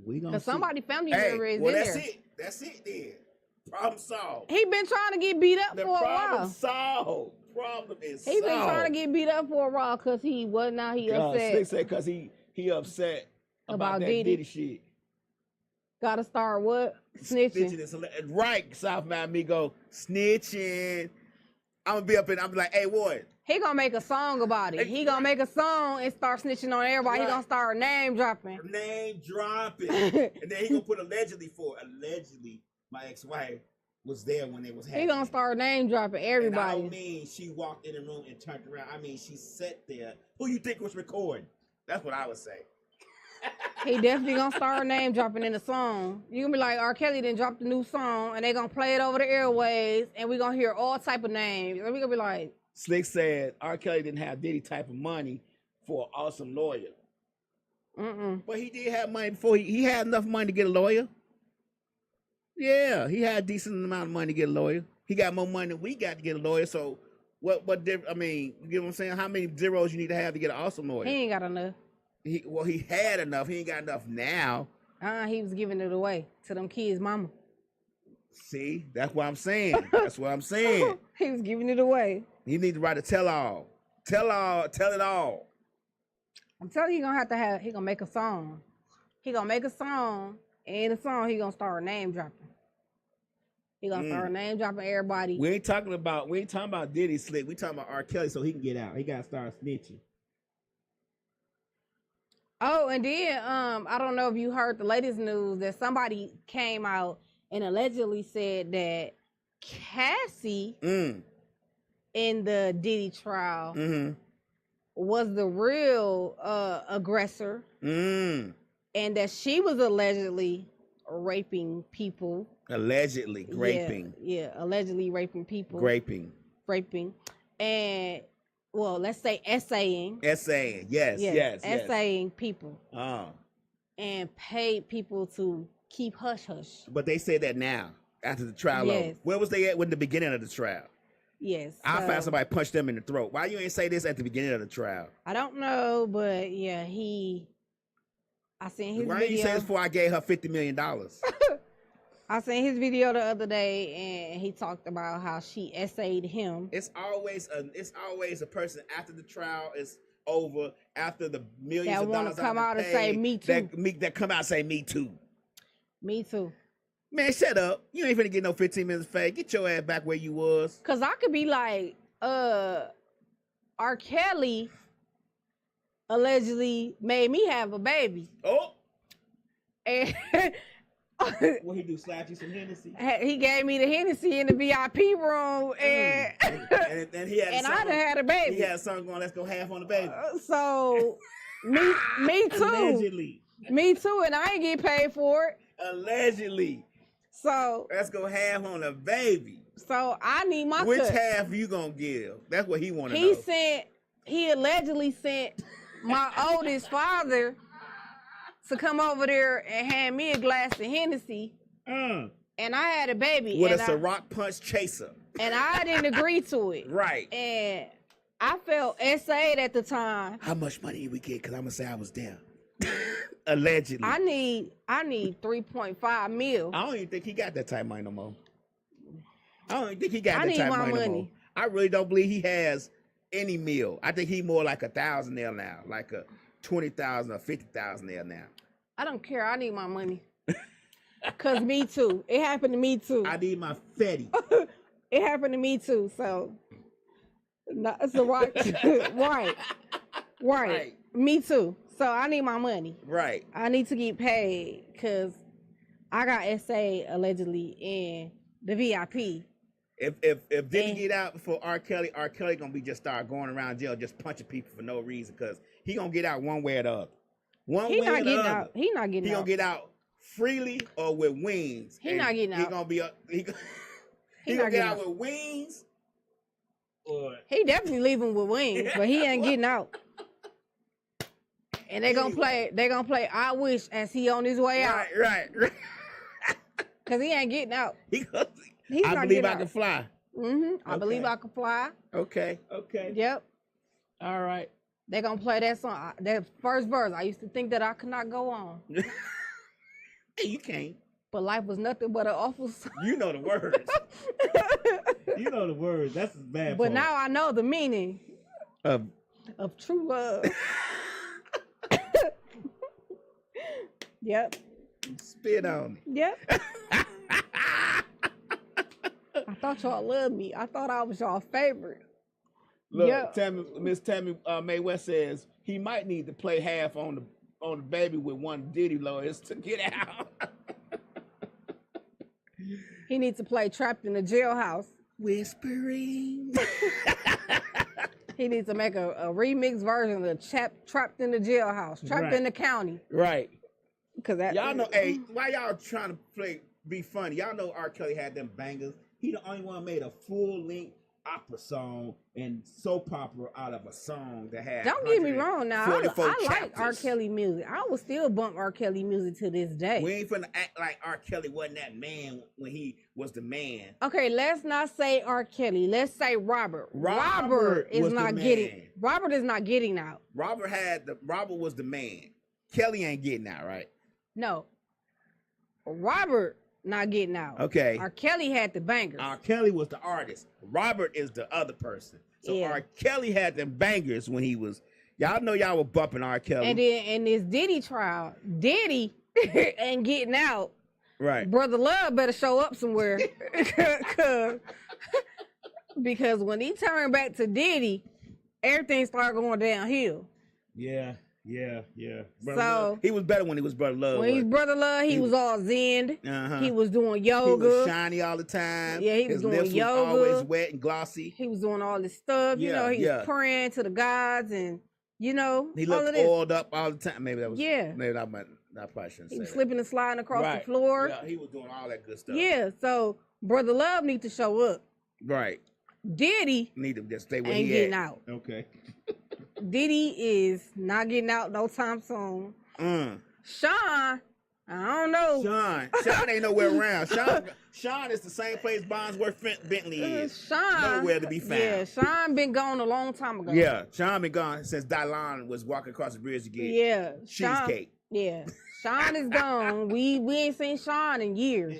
We gonna. Cause somebody family member is in that's there. it. That's it. Then problem solved. He been trying to get beat up the for a while. Problem solved. Problem is solved. He been trying to get beat up for a while because he upset. Slick said because he upset about that Diddy shit. Gotta start what? Snitching. Right, Southbound Amigo. Snitching. I'm gonna be up and I'm like, hey, what? He gonna make a song about it. He gonna make a song and start snitching on everybody. Right. He gonna start name dropping. And then he gonna put allegedly my ex-wife was there when it was happening. He gonna start name dropping everybody. And I don't mean she walked in the room and turned around. I mean she sat there. Who you think was recording? That's what I would say. He definitely gonna start name dropping in the song. You gonna be like, R. Kelly done dropped a new song, and they gonna play it over the airwaves, and we gonna hear all type of names, and we gonna be like. Slick said R. Kelly didn't have Diddy type of money for an awesome lawyer. But he did have money before. He had enough money to get a lawyer. Yeah, he had a decent amount of money to get a lawyer. He got more money than we got to get a lawyer. So what I mean, you get what I'm saying? How many zeros you need to have to get an awesome lawyer? He ain't got enough. He had enough. He ain't got enough now. He was giving it away to them kids' mama. See, that's what I'm saying. That's what I'm saying. He was giving it away. He need to write a tell-all. Tell it all. I'm telling you, he gonna make a song. He gonna make a song, and in the song, he gonna start name dropping. He gonna start name dropping everybody. We ain't talking about Diddy Slick. We talking about R. Kelly so he can get out. He gotta start snitching. Oh, and then I don't know if you heard the latest news that somebody came out and allegedly said that Cassie in the Diddy trial was the real aggressor, and that she was allegedly raping people. Allegedly raping. Yeah, allegedly raping people. Raping. And well, let's say essaying. Yes. Essaying people. Oh. And paid people to keep hush hush. But they say that now, after the trial over. Where was they at in the beginning of the trial? Yes. I found somebody punched them in the throat. Why you ain't say this at the beginning of the trial? I don't know, but yeah, I seen his video. Why didn't you say this before I gave her $50 million? I seen his video the other day, and he talked about how she essayed him. It's always a person after the trial is over, after the millions of dollars that come out and say me too. That come out and say me too. Me too. Man, shut up. You ain't finna get no 15 minutes fake. Get your ass back where you was. Cause I could be like, R. Kelly allegedly made me have a baby. Oh. And what he do? Slap you some Hennessy? He gave me the Hennessy in the VIP room, and he had I done had a baby. He had a song going, let's go half on the baby. So me too. Allegedly. Me too, and I ain't get paid for it. Allegedly. So let's go half on the baby. So I need my Which cut. half you gonna give? That's what he want to know. He allegedly sent my oldest father to come over there and hand me a glass of Hennessy. And I had a baby. With a Ciroc punch chaser. And I didn't agree to it. Right. And I felt SA'd at the time. How much money did we get? Because I'm going to say I was there. Allegedly. I need 3.5 mil. I don't even think he got that type of money no more. I don't even think he got that type of money no more. I really don't believe he has any meal. I think he more like 1,000 there now. Like a 20,000 or 50,000 there now. I don't care. I need my money. Cause me too. It happened to me too. I need my fetty. It happened to me too. So, it's the right. Right. Me too. So I need my money. Right. I need to get paid because I got SA allegedly in the VIP. If didn't get out before R. Kelly gonna be just start going around jail just punching people for no reason because he gonna get out one way or the other. He not getting out. He gonna get out freely or with wings. He not getting out. He gonna be he gonna get out with wings. Or he definitely leaving with wings, but he ain't getting out. And they gonna play I Wish as he on his way out. Right. Cause he ain't getting out. I believe I can fly. I believe I can fly. Okay. Yep. All right. They gonna play that song. That first verse. I used to think that I could not go on. Hey, you can't. But life was nothing but an awful song. You know the words. You know the words. That's a bad. But now I know the meaning of true love. Yep. Spit on me. Yep. I thought y'all loved me. I thought I was y'all favorite. Look, Miss Tammy Mae West says he might need to play half on the baby with one Diddy lawyers to get out. He needs to play Trapped in the Jailhouse. Whispering. He needs to make a remix version of Trapped in the Jailhouse. Trapped in the County. Right. Cause that y'all know, hey, why y'all trying to be funny? Y'all know R. Kelly had them bangers. He the only one made a full-length opera song and soap opera out of a song that had. Don't get me wrong. Now I like R. chapters. Kelly music. I will still bump R. Kelly music to this day. We ain't finna act like R. Kelly wasn't that man when he was the man. Okay, let's not say R. Kelly. Let's say Robert. Robert is not getting. Robert is not getting out. Robert was the man. Kelly ain't getting out, right? No. Robert not getting out. Okay. R. Kelly had the bangers. R. Kelly was the artist. Robert is the other person. So yeah. R. Kelly had them bangers when he was. Y'all know y'all were bumping R. Kelly. And then in this Diddy trial, Diddy ain't getting out. Right. Brother Love better show up somewhere. Because when he turned back to Diddy, everything started going downhill. Yeah. So Love. He was better when he was Brother Love. When he was Brother Love, he was all zen. He was doing yoga. He was shiny all the time. Yeah, he was doing lips yoga. Was always wet and glossy. He was doing all this stuff. You know, he was praying to the gods and he looked oiled up all the time. Maybe that was. Yeah. Maybe I probably shouldn't say. He was slipping and sliding across the floor. Yeah, he was doing all that good stuff. Yeah. So Brother Love need to show up. Right. Diddy need to just stay where ain't he getting at. out. Okay. Diddy is not getting out no time soon. Sean, I don't know. Sean ain't nowhere around. Sean is the same place Bondsworth Bentley is. Sean nowhere to be found. Yeah, Sean been gone a long time ago. Yeah, Sean been gone since Dylan was walking across the bridge to get cheesecake. Sean is gone. We ain't seen Sean in years.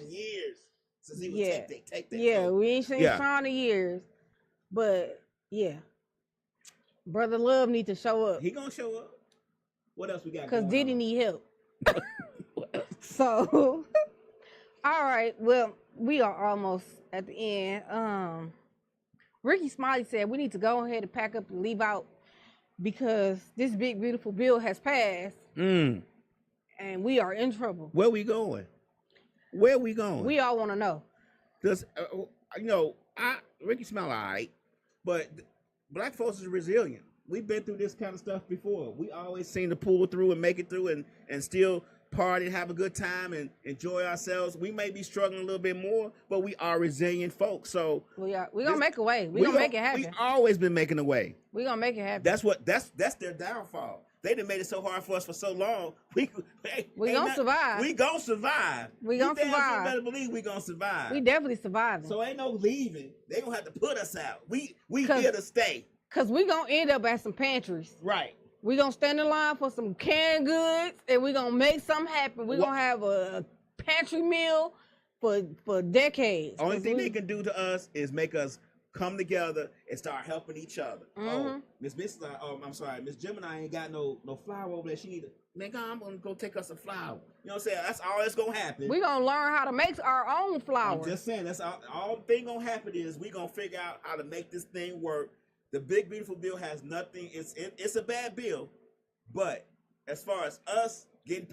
Since he was take that. Yeah, we ain't seen Sean in years. But yeah. Brother Love need to show up. He gonna show up. What else we got? Because Diddy need help. So, all right. Well, we are almost at the end. Ricky Smiley said we need to go ahead and pack up and leave out because this big beautiful bill has passed, and we are in trouble. Where we going? We all want to know. Because Ricky Smiley, all right, but Black folks is resilient. We've been through this kind of stuff before. We always seem to pull through and make it through and still party, have a good time, and enjoy ourselves. We may be struggling a little bit more, but we are resilient folks. So we're gonna make a way. We're gonna make it happen. We've always been making a way. We're gonna make it happen. That's their downfall. They done made it so hard for us for so long. We gonna survive. We gonna survive. We gonna survive. You better believe we gonna survive. We definitely surviving. So ain't no leaving. They gonna have to put us out. We here to stay. Cause we gonna end up at some pantries. Right. We gonna stand in line for some canned goods, and we gonna make something happen. We gonna have a pantry meal for decades. Only thing they can do to us is make us come together and start helping each other. Oh, Miss Gemini ain't got no flour over there. She need to, man, I'm gonna go take us some flour. You know what I'm saying? That's all that's gonna happen. We gonna learn how to make our own flour. I'm just saying, that's all thing gonna happen is we gonna figure out how to make this thing work. The big beautiful bill has nothing. It's a bad bill, but as far as us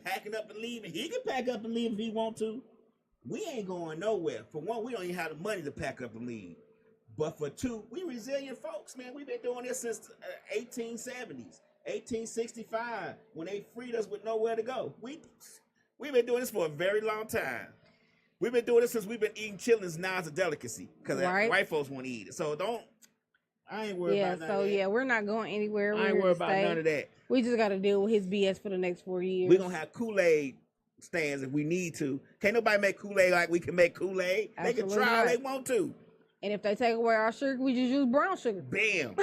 packing up and leaving, he can pack up and leave if he want to. We ain't going nowhere. For one, we don't even have the money to pack up and leave. But for two, we resilient folks, man. We've been doing this since 1870s, 1865, when they freed us with nowhere to go. We've been doing this for a very long time. We've been doing this since we've been eating chitlins. Now it's a delicacy because white folks want to eat it. So I ain't worried about none of that. Yeah, we're not going anywhere. I ain't worried about none of that. We just got to deal with his BS for the next 4 years. We're going to have Kool-Aid stands if we need to. Can't nobody make Kool-Aid like we can make Kool-Aid. They can try all they want to. And if they take away our sugar, we just use brown sugar. Bam.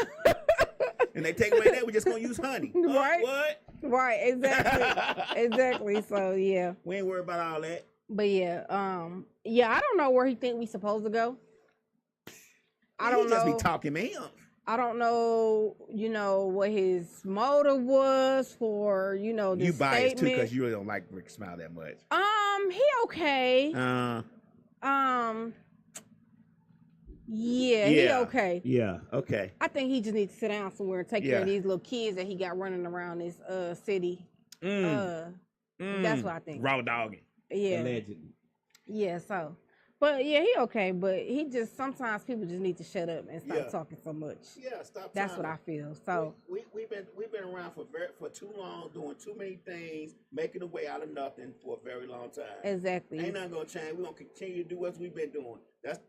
And they take away that, we're just going to use honey. Right. What? Right, exactly. Exactly. So, yeah. We ain't worried about all that. But, yeah. I don't know where he think we supposed to go. I don't know. He just be talking me up. I don't know, what his motive was for, this statement. You biased, too, because you really don't like Rick Smile that much. He okay. Yeah, he okay. Yeah, okay. I think he just needs to sit down somewhere and take care of these little kids that he got running around this city. That's what I think. Raw dogging. Yeah. Allegedly. Yeah, so. But yeah, he okay, but he just sometimes people just need to shut up and stop talking so much. Yeah, stop. That's what I feel. So we've been around for too long, doing too many things, making a way out of nothing for a very long time. Exactly. Ain't nothing gonna change. We're gonna continue to do what we've been doing. That's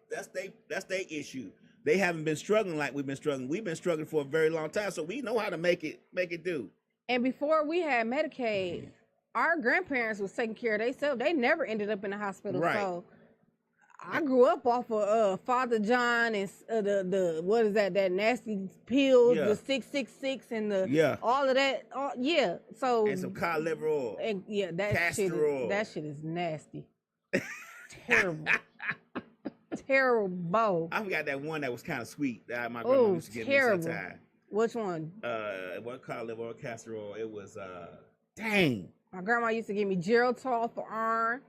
their issue. They haven't been struggling like we've been struggling. We've been struggling for a very long time, so we know how to make it do. And before we had Medicaid, our grandparents was taking care of themselves. They never ended up in the hospital. Right. So I grew up off of Father John and the what is that nasty pills, the 666 and the all of that. So and some cod liver oil. And that shit is nasty. Terrible. Terrible. I forgot that one that was kind of sweet that my grandma used to give me sometimes. Which one? What cod liver oil, castor oil? It was dang. My grandma used to give me Geritol for iron.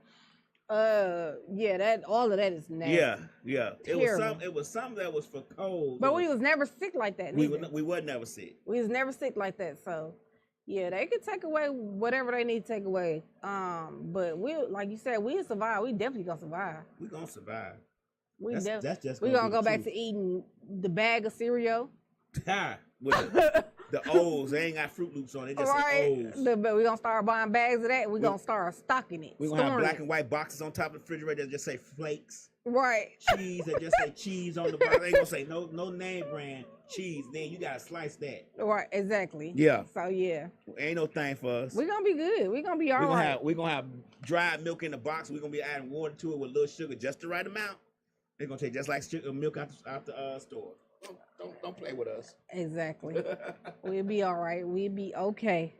All of that is nasty. Yeah. It was something that was for cold. But we was never sick like that. We were never sick. We was never sick like that. So yeah, they could take away whatever they need to take away. But we, like you said, we'll survive. We definitely gonna survive. We gonna survive. That's just we gonna go back to eating the bag of cereal. With the O's, they ain't got Fruit Loops on it. Just say O's. But we gonna start buying bags of that. We gonna start stocking it. We gonna have black and white boxes on top of the refrigerator that just say flakes. Right. Cheese that just say cheese on the bottom. They ain't gonna say no name brand cheese. Then you gotta slice that. Right. Exactly. Yeah. So yeah. Ain't no thing for us. We gonna be good. We gonna be all right. We gonna have dried milk in the box. We gonna be adding water to it with a little sugar, just the right amount. They're gonna take just like milk out the store. Don't play with us. Exactly. We'll be all right. We'll be okay.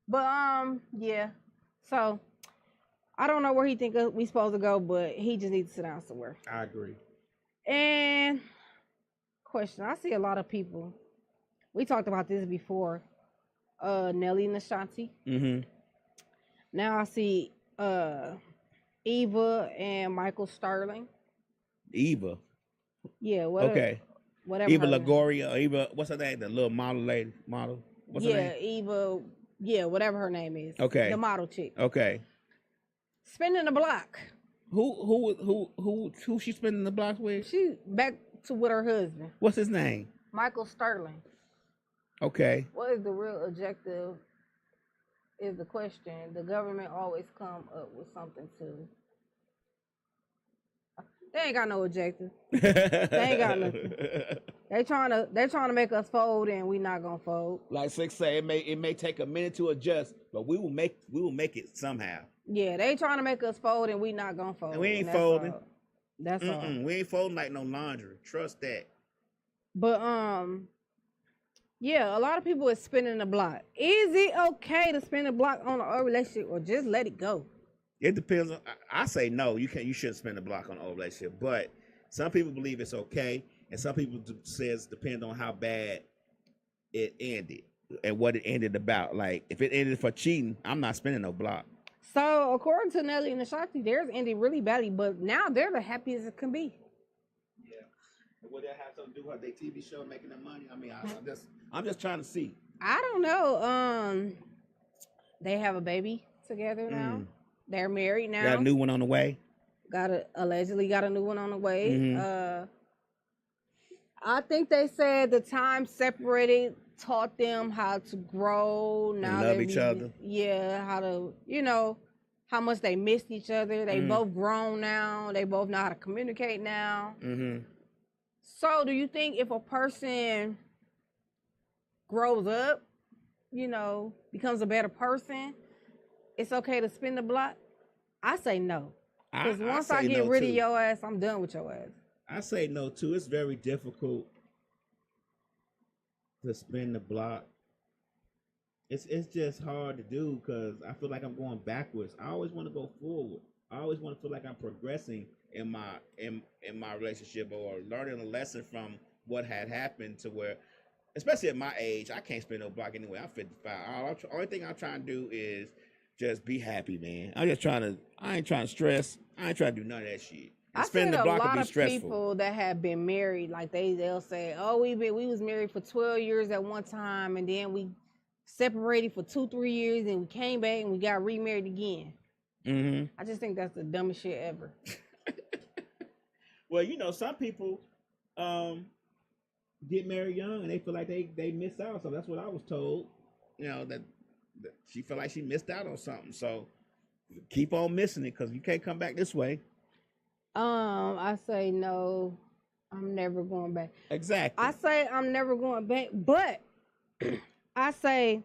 But yeah. So I don't know where he think we supposed to go, but he just needs to sit down somewhere. I agree. And question: I see a lot of people. We talked about this before. Nelly and Ashanti. Mm-hmm. Now I see Eva and Michael Sterling. Eva. Yeah. Okay. Whatever. Eva Longoria. Eva. What's her name? The little model. What's her name? Eva. Yeah. Whatever her name is. Okay. The model chick. Okay. Spinning the block. Who she spinning the block with? She back to with her husband. What's his name? Michael Sterling. Okay. What is the real objective? Is the question. The government always come up with something to. They ain't got no objective. They ain't got nothing. They're trying to make us fold, and we not gonna fold. Like Six say, it may take a minute to adjust, but we will make it somehow. Yeah, they trying to make us fold, and we not gonna fold. And we ain't folding. That's all. We ain't folding like no laundry. Trust that. But yeah, a lot of people is spinning the block. Is it okay to spin the block on a relationship, or just let it go? It depends. I say no. You shouldn't spin the block on an old relationship, but some people believe it's okay, and some people says depend on how bad it ended and what it ended about. Like if it ended for cheating, I'm not spinning no block. So according to Nelly and Ashanti, theirs ended really badly, but now they're the happiest it can be. Yeah. Would that have something to do with their TV show making them money? I mean, I'm just trying to see. I don't know. They have a baby together now. They're married now. Got a new one on the way. Allegedly got a new one on the way. Mm-hmm. I think they said the time separated taught them how to grow. Now and love each other. Yeah, how to, how much they missed each other. They both grown now. They both know how to communicate now. Mm-hmm. So do you think if a person grows up, becomes a better person, it's okay to spin the block? I say no. Because once I get rid of your ass, I'm done with your ass. I say no too. It's very difficult to spin the block. It's just hard to do because I feel like I'm going backwards. I always want to go forward. I always want to feel like I'm progressing in my relationship or learning a lesson from what had happened to where, especially at my age, I can't spin no block anyway. I'm 55. Only thing I'm trying to do is just be happy, man. I ain't trying to stress. I ain't trying to do none of that shit. I seen a lot of people that have been married, like they'll say, "Oh, we was married for 12 years at one time, and then we separated for 2-3 years, and we came back and we got remarried again." Mm-hmm. I just think that's the dumbest shit ever. Well, some people get married young and they feel like they miss out. So that's what I was told. That she felt like she missed out on something. So keep on missing it because you can't come back this way. I say no. I'm never going back. Exactly. I say I'm never going back, but I say,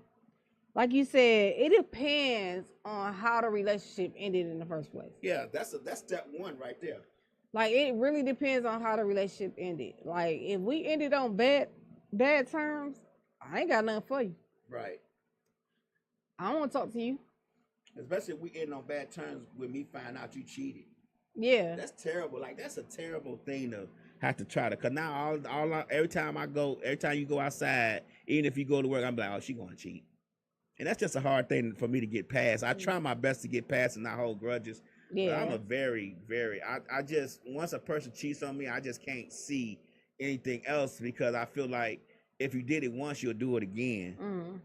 like you said, it depends on how the relationship ended in the first place. Yeah, that's step one right there. Like it really depends on how the relationship ended. Like if we ended on bad terms, I ain't got nothing for you. Right. I don't want to talk to you. Especially if we end on bad terms with me finding out you cheated. Yeah. That's terrible. Like that's a terrible thing to have to try to. Cause now every time you go outside, even if you go to work, I'm like, oh, she gonna cheat. And that's just a hard thing for me to get past. I try my best to get past and not hold grudges. Yeah. But I'm a very, very, I just, once a person cheats on me, I just can't see anything else because I feel like if you did it once, you'll do it again. Mm.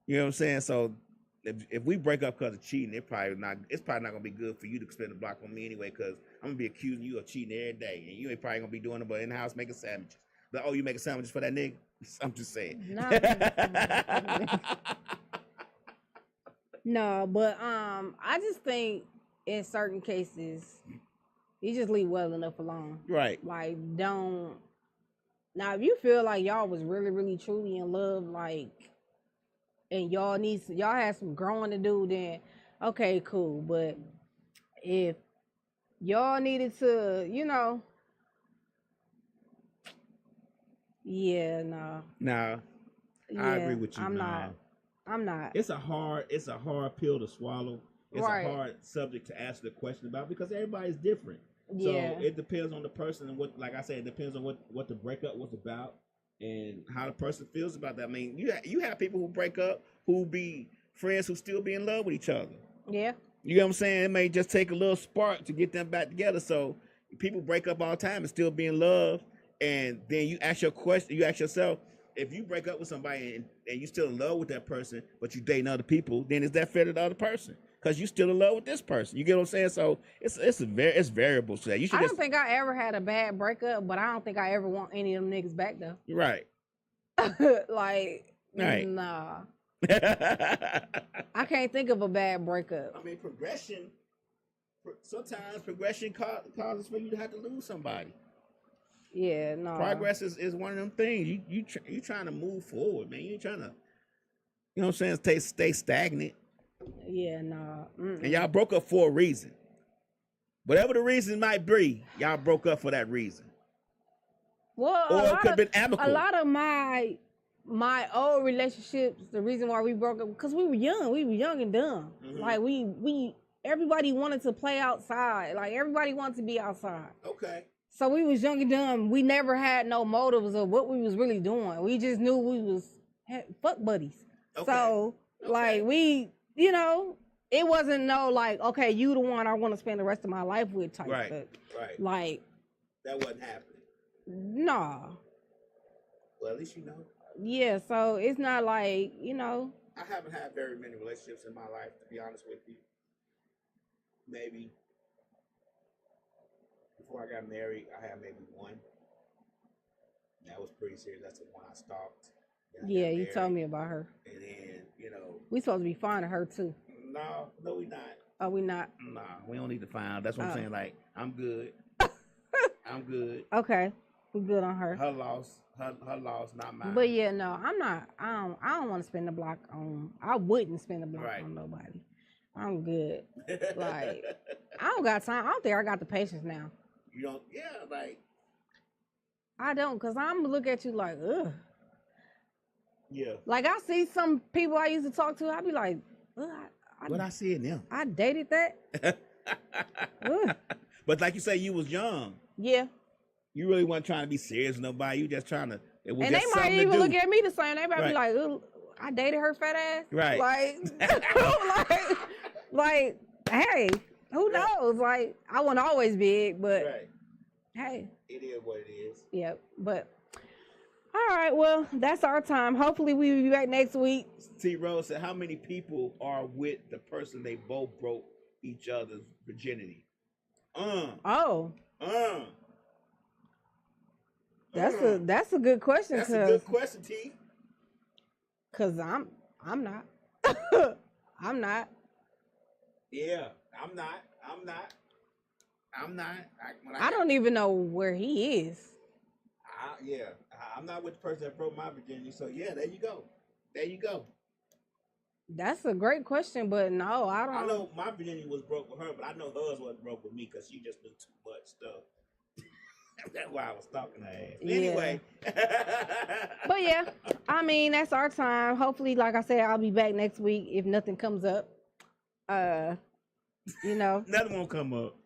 You know what I'm saying? So if we break up because of cheating, it's probably not gonna be good for you to spend the block on me anyway, because I'm gonna be accusing you of cheating every day, and you ain't probably gonna be doing it but in the house making sandwiches. But you making sandwiches for that nigga? I'm just saying. No, but I just think in certain cases you just leave well enough alone. Right. Like don't. Now if you feel like y'all was really, really truly in love, like, and y'all had some growing to do, then okay, cool. But if y'all needed to, yeah, no. Nah, yeah, I agree with you. I'm not. It's a hard pill to swallow. It's a hard subject to answer the question about because everybody's different. Yeah. So it depends on the person and what, like I said, it depends on what the breakup was about and how the person feels about that. I mean, you have people who break up who be friends who still be in love with each other. Yeah. You know what I'm saying? It may just take a little spark to get them back together. So people break up all the time and still be in love. And then you ask yourself, if you break up with somebody and you still in love with that person, but you dating other people, then is that fair to the other person? Because you still in love with this person. You get what I'm saying? So it's variable to that. I don't think I ever had a bad breakup, but I don't think I ever want any of them niggas back though. Right. Like, right. Nah. I can't think of a bad breakup. I mean, sometimes progression causes for you to have to lose somebody. Yeah, no. Progress is one of them things. You trying to move forward, man. You ain't trying to, you know what I'm saying, stay stagnant. Yeah, no. And y'all broke up for a reason. Whatever the reason might be, y'all broke up for that reason. Well, or it could have been amicable. A lot of my old relationships, the reason why we broke up, because we were young and dumb. Mm-hmm. Like we everybody wanted to play outside. Like everybody wanted to be outside. Okay. So we was young and dumb. We never had no motives of what we was really doing. We just knew we was fuck buddies. Okay. So like we, you know, it wasn't no like, okay, you the one I want to spend the rest of my life with type right. stuff. Right. Like that wasn't happening. Nah. Well, at least you know. Yeah, so it's not like, you know. I haven't had very many relationships in my life, to be honest with you. Maybe before I got married, I had maybe one. That was pretty serious. That's the one I stalked. Yeah, you told me about her. And then, you know. We supposed to be finding her too. No, we not. Oh, we not? Nah, we don't need to find. That's what I'm saying. Like, I'm good. I'm good. Okay. We good on her. Her loss, not mine. But yeah, no, I'm not. I don't want to spend the block on. I wouldn't spend the block on nobody. I'm good. Like I don't got time. I don't think I got the patience now. You don't? Yeah, like I don't, cause I'm gonna look at you like, ugh. Yeah. Like I see some people I used to talk to. I be like, ugh. What I see in them? I dated that. But like you say, you was young. Yeah. You really wasn't trying to be serious with nobody. You just trying to. It was and just they might even look at me the same. They might be like, "Ooh, I dated her fat ass." Right. Like, hey, who knows? Like, I wasn't always big, but hey, it is what it is. Yeah, but all right. Well, that's our time. Hopefully, we will be back next week. T. Rose said, "How many people are with the person they both broke each other's virginity?" That's a good question. That's a good question, T. Cause I'm not. I'm not. Yeah, I'm not. I don't even know where he is. I'm not with the person that broke my virginity. So yeah, there you go. That's a great question, but no, I don't. I know my virginity was broke with her, but I know hers wasn't broke with me because she just knew too much stuff. That's why I was stalking her ass. Yeah. Anyway. But yeah, I mean, that's our time. Hopefully, like I said, I'll be back next week if nothing comes up. You know. Nothing won't come up.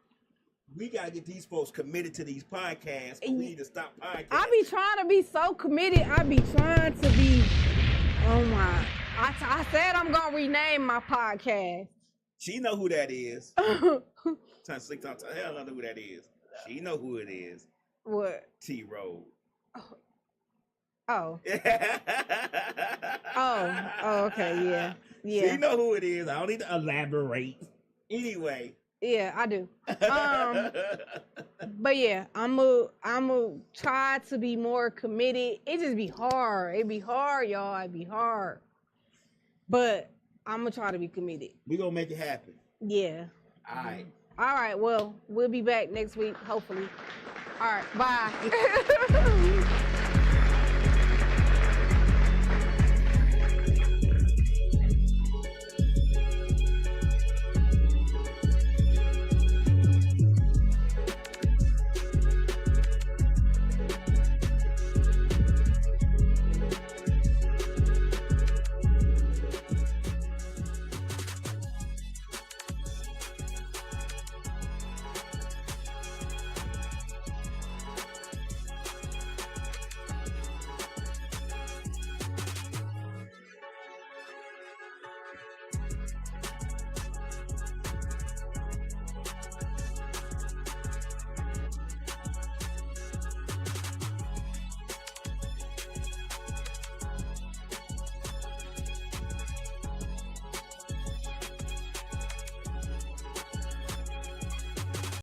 We got to get these folks committed to these podcasts. We need to stop podcasting. I be trying to be so committed. I be trying to be, oh my. I said I'm going to rename my podcast. She know who that is. Hell, I know who that is. She know who it is. What? T. Road. Oh. Oh, okay, yeah. She know who it is. I don't need to elaborate. Anyway. Yeah, I do. But yeah, I'm a try to be more committed. It just be hard. It be hard, y'all. It be hard. But I'm gonna try to be committed. We gonna make it happen. Yeah. All right. Well, we'll be back next week, hopefully. All right. Bye.